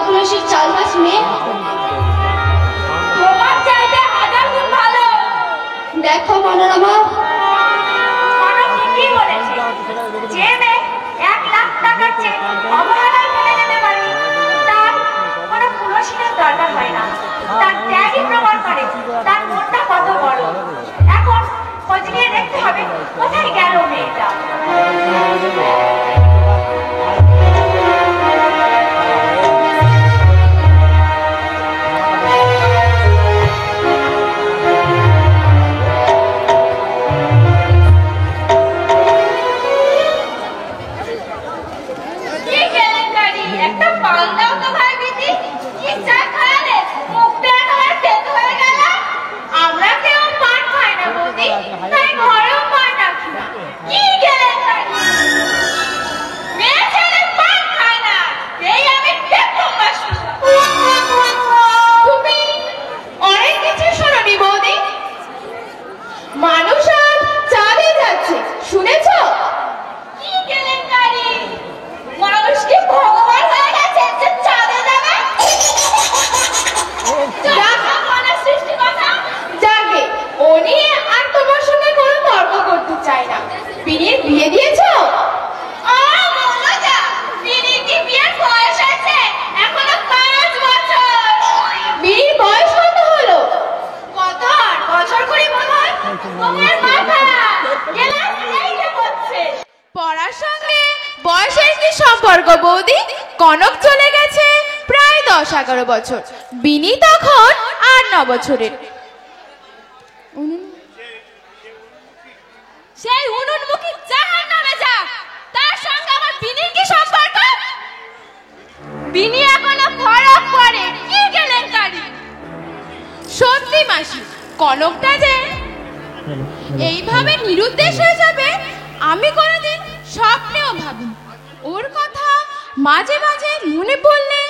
পুলিশের চালবাজ মেয়ে। তোমার চাইতে 1000 গুণ ভালো। দেখো মনোরমা, কনক ঠিকই বলেছে। যে মেয়ে 1 লাখ টাকার চেয়ে অবহেলায় ফেলে যেতে পারে, তার কোনো পুরস্কারের দরকার হয় না। তার ত্যাগই প্রমাণ করে তার মনটা কত বড়। এখন খোঁজ নিয়ে দেখতে হবে কোথায় গেল মেয়েটা। কি কেলেঙ্কারি! একটা পান দাও তো ভাই দিদি। কি চা খাওয়ালে, মুখটা একেবারে তেতো হয়ে গেল। আমরা কেউ পান খাই না বৌদি, তাই ঘরেও পান রাখি না। কি কেলেঙ্কারি! মেয়ে ছেলে পান খায় না, এই আমি দেখলাম না শুধু। তুমি অনেক কিছু শোনোনি বৌদি। মানুষ আজ চাঁদে যাচ্ছে, শুনেছ? কি কেলেঙ্কারি! মানুষ কি ভগবান হয়ে গেছে যে চাঁদে যাবে? যাকে ও নিয়ে আর তোমার সঙ্গে কোনো তর্ক করতে চাই না। বিনির বিয়ে দিয়েছ? বিনির কি বিয়ের বয়স আছে? এখনো 5 বছর। বিনির বয়স কত হলো? কত আর বছর করে মনে হয়। তোমার মাথা ক্লাস 8-এ পড়ছে। পড়ার সঙ্গে বয়সের কি সম্পর্ক বৌদি? কনক চলে গেছে প্রায় 10-11 বছর, বিনি তখন 8-9 বছরের। সেই উনুনমুখী জাহান্নামে যাক, তার সঙ্গে আমার বিনির কি সম্পর্ক? বিনি এখনো ফরক পড়ে। কি কেলেঙ্কারি! সত্যি মাসি, কনকটা যে এইভাবে নিরুদ্দেশ হয়ে যাবে আমি কোনোদিন স্বপ্নেও ভাবিনি। ওর কথা মাঝে মাঝে মনে পড়লে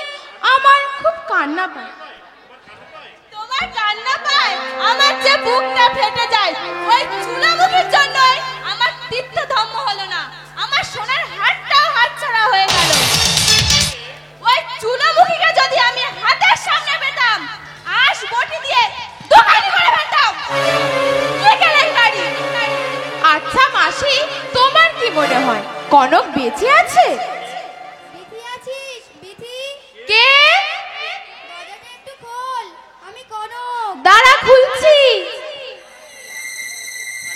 আমার খুব কান্না পায়। তোমার কান্না পায়? আমার যে বুকটা ফেটে যায়। ওই চুলামুখীর জন্যই আমার তীর্থ ধম্ম হলো না, আমার সোনার হাতটাও হাতছাড়া হয়ে গেল। ওই চুলামুখীকে যদি আমি হাতের সামনে পেতাম, আঁশ বটি দিয়ে দোকানি করে ফেলতাম। কি কেলেঙ্কারি! আচ্ছা মাসি, তোমার কনক বেঁচে আছে? বিথি আছিস? বিথি, কে? দরজাটা একটু খোল, আমি কনক। দাঁড়া, খুলছি।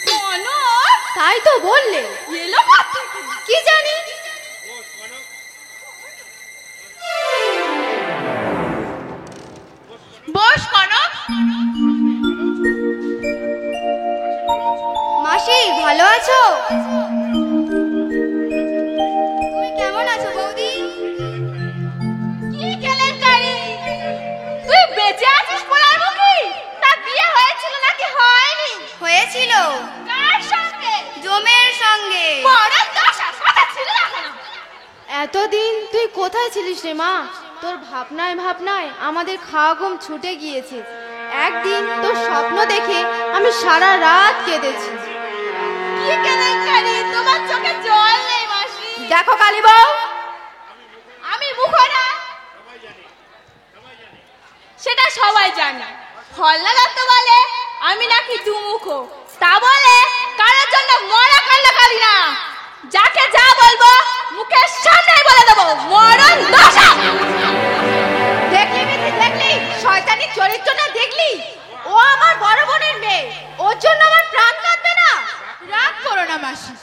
কনক? তাই তো বললে, এলো কোথা থেকে? কি জানি। বস কনক। মাসি, ভালো আছো? তুমি কেমন আছো বৌদি? কি কেলেঙ্কারি! তুই বেঁচে আছিস বলার মুখে? তা বিয়ে হয়েছিল নাকি হয়নি? হয়েছিল। কার সঙ্গে? জমের সঙ্গে। বড় দশা, কথা ছিল না কেন? এতদিন তুই কোথায় ছিলিস রে মা? তোর ভাবনায় ভাবনায় আমাদের খাওয়া ঘুম ছুটে গিয়েছে। একদিন তোর স্বপ্ন দেখে আমি সারা রাত কেঁদেছি। কি কেলেঙ্কারি! তোমার চোখে জল নেই মাসি। দেখো কালী বউ, আমি মুখরা, সেটা সবাই জানে। হল্লাদার তো বলে আমি নাকি দুমুখো, তা বলে কারোর জন্য মরা কান্নাকারি না। যাকে যা বলবো মুখের সামনে বলে দেবো। মরণ দশা! দেখলি বিথি, দেখলি শয়তানি চরিত্রটা দেখলি? ও আমার বড় বোনের মেয়ে, ওর জন্য আমার প্রাণ কাঁদবে না? রাগ করো না মাসি,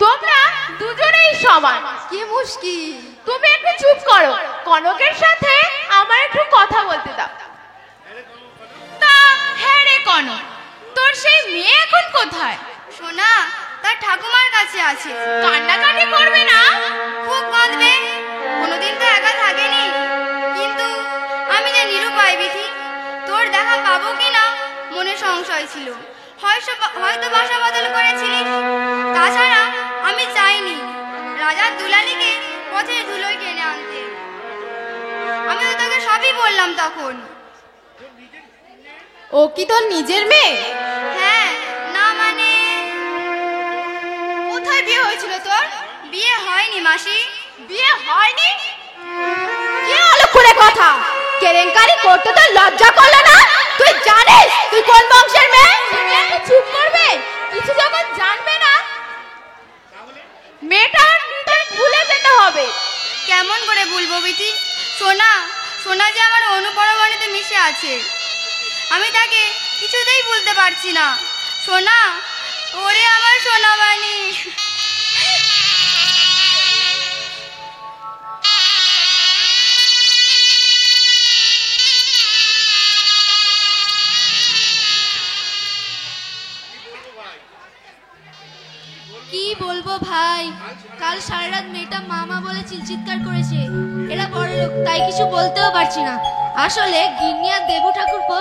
তোমরা দুজনেই সমান। কি মুশকিল! তুমি একটু চুপ করো, কনকের সাথে আমার একটু কথা বলতে দাও। তা হ্যাঁ রে কনক, তোর সেই মেয়ে এখন কোথায়? সোনা তার ঠাকুমার কাছে আছে। কান্নাকাটি করবে না? খুব কাঁদবে, কোনোদিন তো একা থাকেনি। কিন্তু আমি যে নিরুপায় বিথি, তোর দেখা পাবো কিনা মনে সংশয় ছিল। হয়তো বাসা বদল করেছিলিস। তাছাড়া আমি চাইনি রাজার দুলালিকে পথে ধুলোয় টেনে আনতে। আমি তো তোকে সবই বললাম তখন। ও কি তোর নিজের মেয়ে? হ্যাঁ, না মানে কোথায় বিয়ে হয়েছিল তোর? বিয়ে হয়নি মাসি। বিয়ে হয়নি? কি অলক্ষণে কথা! কেলেঙ্কারি করতে তো লজ্জা করলো না? তুই জানিস তুই কোন বংশের মেয়ে? তুমি একটু চুপ করবে? কিছু যখন জানবে না, মেয়েটা নিজের ভুলে যেতে হবে। কেমন করে ভুলবো বিথি? সোনা, সোনা যে আমার অনুপরমাণিতে মিশে আছে, আমি তাকে কিছুতেই ভুলতে পারছি না। সোনা, ওরে আমার সোনামানি। কি বলবো ভাই, কাল সারা রাত মেয়েটা মামা বলে চিৎকার করেছে। এরা বড় লোক, তাই কিছু বলতেও পারছি না। আসলে গিন্নি আর দেবু ঠাকুরপো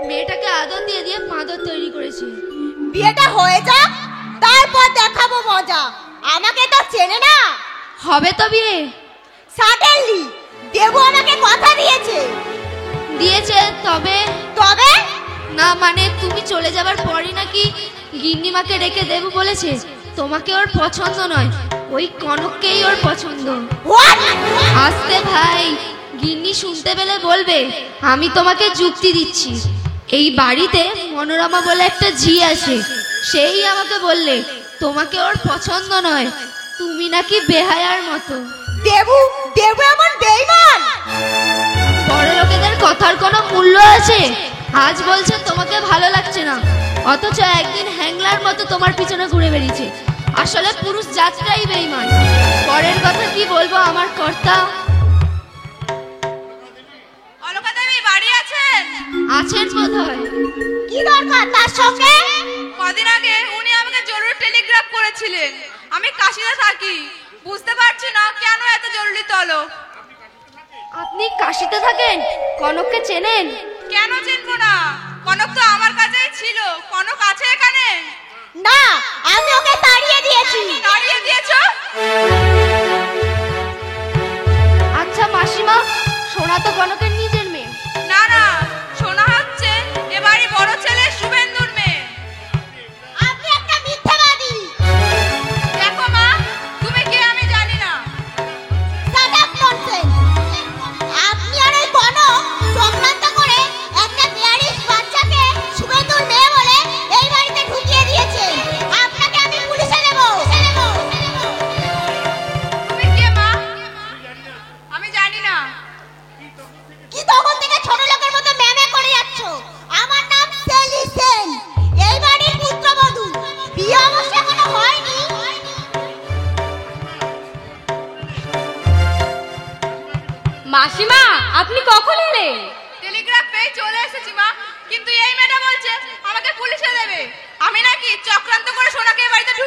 মেয়েটাকে আদর দিয়ে দিয়ে মাদর তৈরি করেছে। বিয়েটা হয়ে যাক, তারপর দেখাবো মজা। আমাকে তো চেনে না। হবে তো বিয়ে? সাডেনলি দেবু আমাকে কথা দিয়েছে। দিয়েছে? তবে তবে না মানে তুমি চলে যাবার পরই নাকি গিন্নিমাকে রেখে দেবু বলেছে তোমাকে ওর পছন্দ নয়, ওই কনককেই ওর পছন্দ। হোয়াট? আস্তে ভাই, গিন্নি শুনতে পেলে বলবে আমি তোমাকে যুক্তি দিচ্ছি। এই বাড়িতে মনোরমা বলে একটা ঝি আছে, সেই আমাকে বললে তোমাকে ওর পছন্দ নয়, তুমি নাকি বেহায়ার মতো। দেবু দেবু এমন বেঈমান? বড় লোকেদের কথার কোনো মূল্য আছে? আজ বলছে তোমাকে ভালো লাগছে না, অথচ একদিন হ্যাংলার মতো তোমার পিছনে ঘুরে বেরিয়েছে। আসলে পুরুষ জাতটাই বেঈমান। পরের কথা কি বলবো আমার কর্তা। অলকা দেবী বাড়ি আছেন? আছেন বোধহয়। কি দরকার তার সঙ্গে? কদিন আগে উনি আমাকে জরুরি টেলিগ্রাফ করেছিলেন। আমি কাশিতে থাকি, বুঝতে পারছি না কেন এত জরুরি তলব। আপনি কাশিতে থাকেন? কনককে চেনেন? কেন চিনবো না? কনক তো আমার কাছেই ছিল। কনক আছে এখানে? না, আমি ওকে তাড়িয়ে দিয়েছি। তাড়িয়ে দিয়েছো? আচ্ছা মাসিমা, সোনা তো কনকের নিজের মেয়ে। না না, শোনা হচ্ছে এবারই বড় ছেলে শুভেন্দুর মেয়ে। আপনি একটা মিথ্যাবাদী। দেখো মা, তুমি কে আমি জানি না। Shut up nonsense. আপনি আর ওই কনক চক্রান্ত করে একটা বেয়ারিশ বাচ্চাকে শুভেন্দুর মেয়ে বলে এই বাড়িতে ঢুকিয়ে দিয়েছেন। আপনাকে আমি পুলিশে নেব।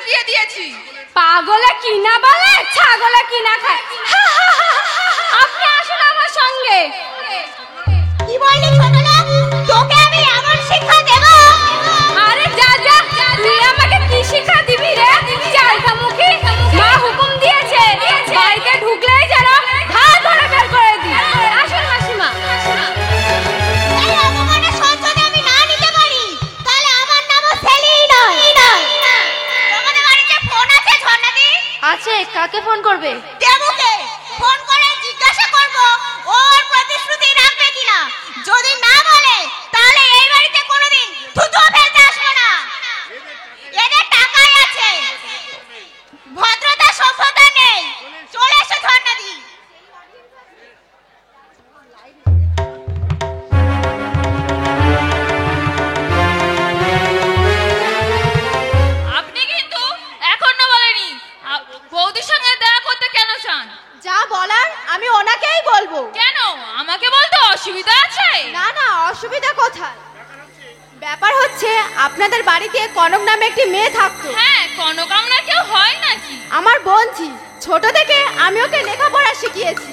বিয়ে দিয়েছি। পাগলে কিনা বলে ছাগলে কিনা খায়। আপনি আসুন আমার সঙ্গে। কি বললি ছোট লোক? তোকে আমি এমন শিক্ষা দেব। আরে যা যা, তুই আমাকে কি শিক্ষা দিবি রে? চালকা মুখী, মা হুকুম দিয়েছে বাড়িতে ঢুকলেই যেন হাত ধরে বের করে দি। আসুন মাসিমা। এই অপমানের শোধ যদি আমি না নিতে পারি, তাহলে আমার নামও সেলিই নয়। তোমাদের বাড়িতে ফোন আছে ঝর্ণাদি? আছে, কাকে ফোন করবে? দেবুকে ফোন করে জিজ্ঞাসা করব ওর প্রতিশ্রুতি রাখবে কিনা। যদি না বলে, তাহলে এই বাড়িতে কোনোদিন থুতু ফেলতে আসবে না। এদের টাকাই আছে, ভদ্রতা সভ্যতা নেই। চলে এসো ঝর্ণাদি। আপনি কিন্তু এখনো বলেনি বৌদির সঙ্গে দেখা করতে কেন চান? যা বলার আমি ওনাকেই বলবো। কেন? আমাকে বলতে অসুবিধা আছে? না না, অসুবিধা কোথায়? ব্যাপার হচ্ছে আপনাদের বাড়িতে কনক নামে একটি মেয়ে থাকতো। হ্যাঁ, কনকামনা কেউ হয় নাকি? আমার বোনজি, ছোট থেকে আমি ওকে লেখাপড়া শিখিয়েছি।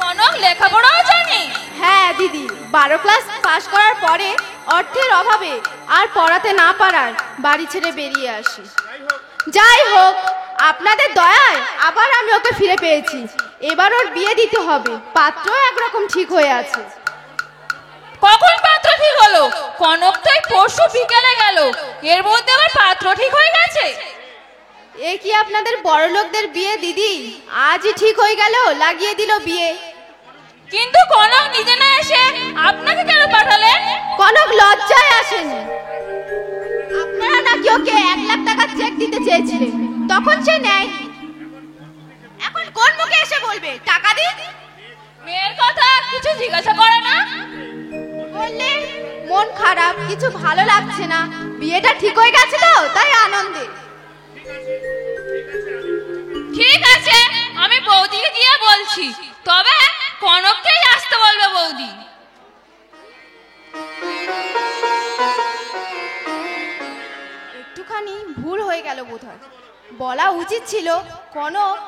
কনক লেখাপড়াও জানে? হ্যাঁ দিদি, 12 ক্লাস পাশ করার পরে অর্থের অভাবে আর পড়াতে না পারার বাড়ি ছেড়ে বেরিয়ে আসি। যাই হোক, আপনাদের দয়ায় আবার আমি ওকে ফিরে পেয়েছি। এবার ওর বিয়ে দিতে হবে, পাত্রও একরকম ঠিক হয়ে আছে। কখন পাত্র ঠিক হলো? কনক তো এই পরশু বিকেলে গেল, এর মধ্যে আবার পাত্র ঠিক হয়ে গেছে? এ কি আপনাদের বড় লোকদের বিয়ে দিদি? আজই ঠিক হয়ে গেল, লাগিয়ে দিল বিয়ে। কিন্তু কনক নিজে না এসে আপনাকে কেন পাঠালেন? কনক লজ্জায় আসেনি। আপনারা নাকি ওকে 1 লাখ টাকা চেক দিতে চেয়েছিলেন, তখন সে নেয়নি। এখন কোন মুখে এসে বলবে টাকা দিন? মেয়ের কথা কিছু জিজ্ঞাসা করে না? বললে মন খারাপ, কিছু ভালো লাগছে না, বিয়েটা ঠিক হয়ে গেছে তো তাই আনন্দে। ঠিক আছে, আমি বৌদিকে গিয়ে বলছি, তবে কনককেই আসতে বলবে বৌদি। একটুখানি ভুল হয়ে গেল বোধহয়। বলা উচিত ছিল কনক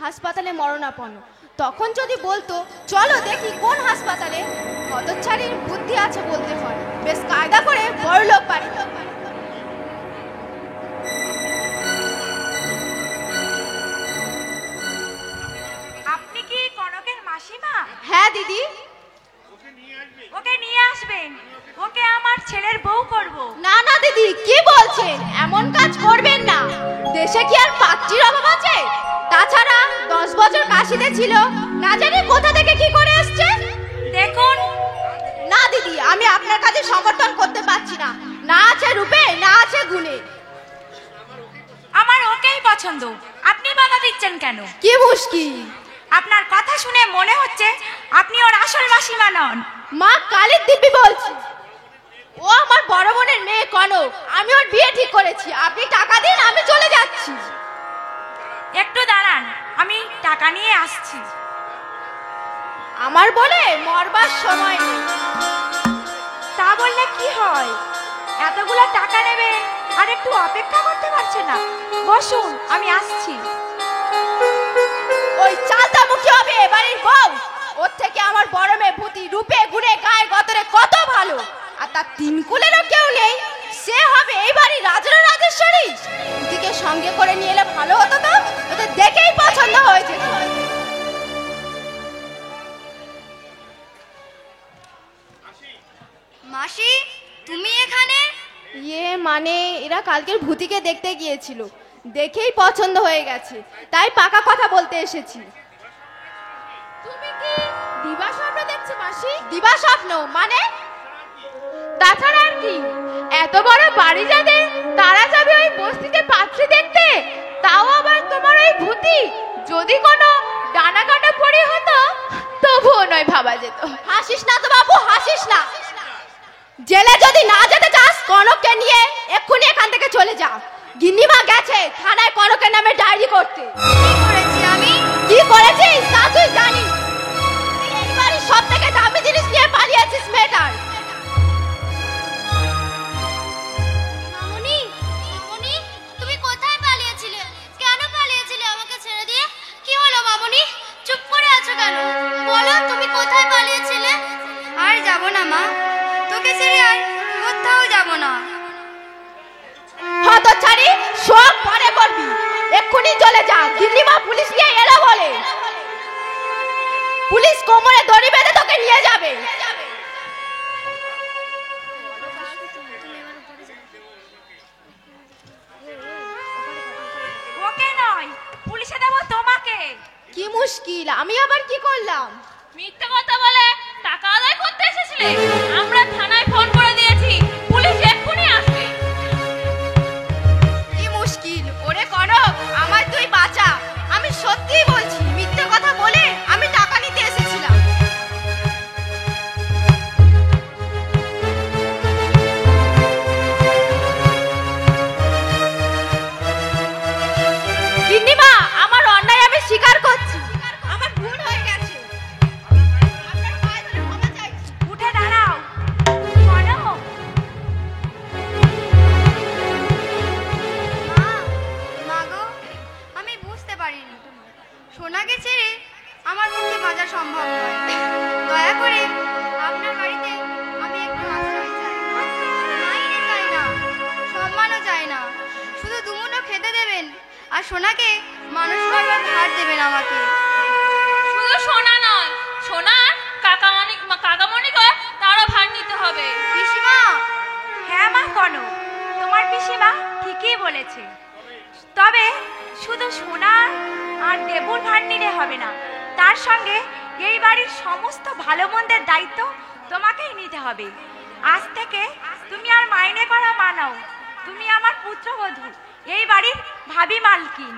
হাসপাতালে মরণাপন্ন। তখন যদি বলতো চলো দেখি কোন হাসপাতালে, হতচ্ছাড়ির বুদ্ধি আছে বলতে হয়। বেশ কায়দা করে বড়লোক বাড়ি। আপনি কি কনকের মাসিমা? হ্যাঁ দিদি। ওকে নিয়ে আসবেন, ওকে আমার ছেলের বউ করব। না না দিদি, কি বলছেন? এমন কাজ করবেন না। দেশে কি আর পাত্রীর অভাব আছে? তাছাড়া 10 বছর কাশিতে ছিল, না জানি কোথা থেকে কি করে এসছে। দেখুন, না দিদি, আমি আপনার কাছে সমর্থন করতে পারছি না। না আছে রূপে, না আছে গুণে। আমার ওকেই পছন্দ, আপনি বাধা দিচ্ছেন কেন? কি মুশকিল? আপনার কথা শুনে মনে হচ্ছে আপনি ওর আসল মাসিমা নন। মা কালীর দিব্যি বলছি, ও আমার বড় বোনের মেয়ে কনক। আমি ওর বিয়ে ঠিক করেছি। আপনি টাকা দিন, আমি চলে যাচ্ছি। একটু দাঁড়ান, আমি টাকা নিয়ে আসছি। আমার বলে মরবার সময় নেই। তা বললে কি হয়? এতগুলো টাকা নেবে আর একটু অপেক্ষা করতে পারছে না? বসুন, আমি আসছি। ওই চালতা মুখী হবে এবাড়ির বউ। ওর থেকে আমার বড় মেয়ে ভূতি রূপে গুণে গায়ে গতরে কত ভালো। আর তার 3 কুলেরও কেউ নেই, সে হবে এই বাড়ির রাজরা রাজেশ্বরী। ভূতিকে সঙ্গে করে নিয়ে এলে ভালো হতো তো, ওদের দেখেই পছন্দ হয়ে যেত। মাসি, তুমি এখানে? মানে এরা কালকের ভূতিকে দেখতে গিয়েছিল, দেখেই পছন্দ হয়ে গেছে, তাই পাকা কথা বলতে এসেছি। তুমি কি দিবা স্বপ্ন দেখছো মাসি? দিবা স্বপ্ন মানে? তাছাড়া আর কি? এত বড় বাড়ি যাদের, তারা যাবে ওই বস্তিতে পাত্রী দেখতে, তাও আবার তোমার ওই ভূতি। যদি কোনো ডানা কাটা পড়ে হতো তবুও নয় ভাবা যেত। হাসিস না তো বাবু, হাসিস না। জেলে যদি না যেতে চাস, কনককে নিয়ে এক্ষুনি এখান থেকে চলে যা। গিন্নিমা গেছে থানায় কনকের নামে ডায়েরি করতে। কি করেছি আমি? কি করেছিস তা তুই জানিস? এই বাড়ির সব থেকে দামি জিনিস নিয়ে পালিয়েছিস মেয়েটার। মামুনি, মামুনি, তুমি না। হ্যাঁ তো ছাড়ি, সব পরে করবি, এক্ষুনি চলে যা। দিল্লিমা পুলিশ নিয়ে এলো বলে, পুলিশ কোমরে দড়ি বেঁধে তোকে নিয়ে যাবে। ওকে নয়, পুলিশে দেবো তোমাকে। কি মুশকিল, আমি আবার কি করলাম? মিথ্যে কথা বলে টাকা আদায় করতে এসেছিলে। আমরা থানায় ফোন করে দিয়েছি, পুলিশ এক্ষুনি আসবে। কি মুশকিল, ওরে কনক, আমার তুই বাঁচা। আমি সত্যিই বলছি, মিথ্যে কথা বলে আমি টাকা নিতে এসেছিলাম। গিন্নিমা, আমার অন্যায় আমি স্বীকার করছি, আমার ভুল হয়ে গেছে। আপনার পায়ে ধরে ক্ষমা চাইছি। উঠে দাঁড়াও। কনক, মা গো, আমি বুঝতে পারিনি সোনাকে ছেড়ে আমার পক্ষে বাঁচা সম্ভব নয়। দয়া করে আপনার বাড়িতে আমি একটু আশ্রয় চাই। মাইনে চাই না, সম্মানও চাই না, শুধু দুমুঠো খেতে দেবেন আর সোনাকে মানুষ করবার ধার দেবেন আমাকে। শুধু সোনা নয়, সোনার কাকামণিকে তারও ভার নিতে হবে। পিসিমা, হ্যাঁ মা কনক, তোমার পিসিমা ঠিকই বলেছে। তবে শুধু সোনার আর দেবুর ভার নিলে হবে না, তার সঙ্গে এই বাড়ির সমস্ত ভালো মন্দের দায়িত্ব তোমাকেই নিতে হবে। আজ থেকে তুমি আর মাইনে করা মানাও, তুমি আমার পুত্রবধূ, এই বাড়ির ভাবি মালকিন।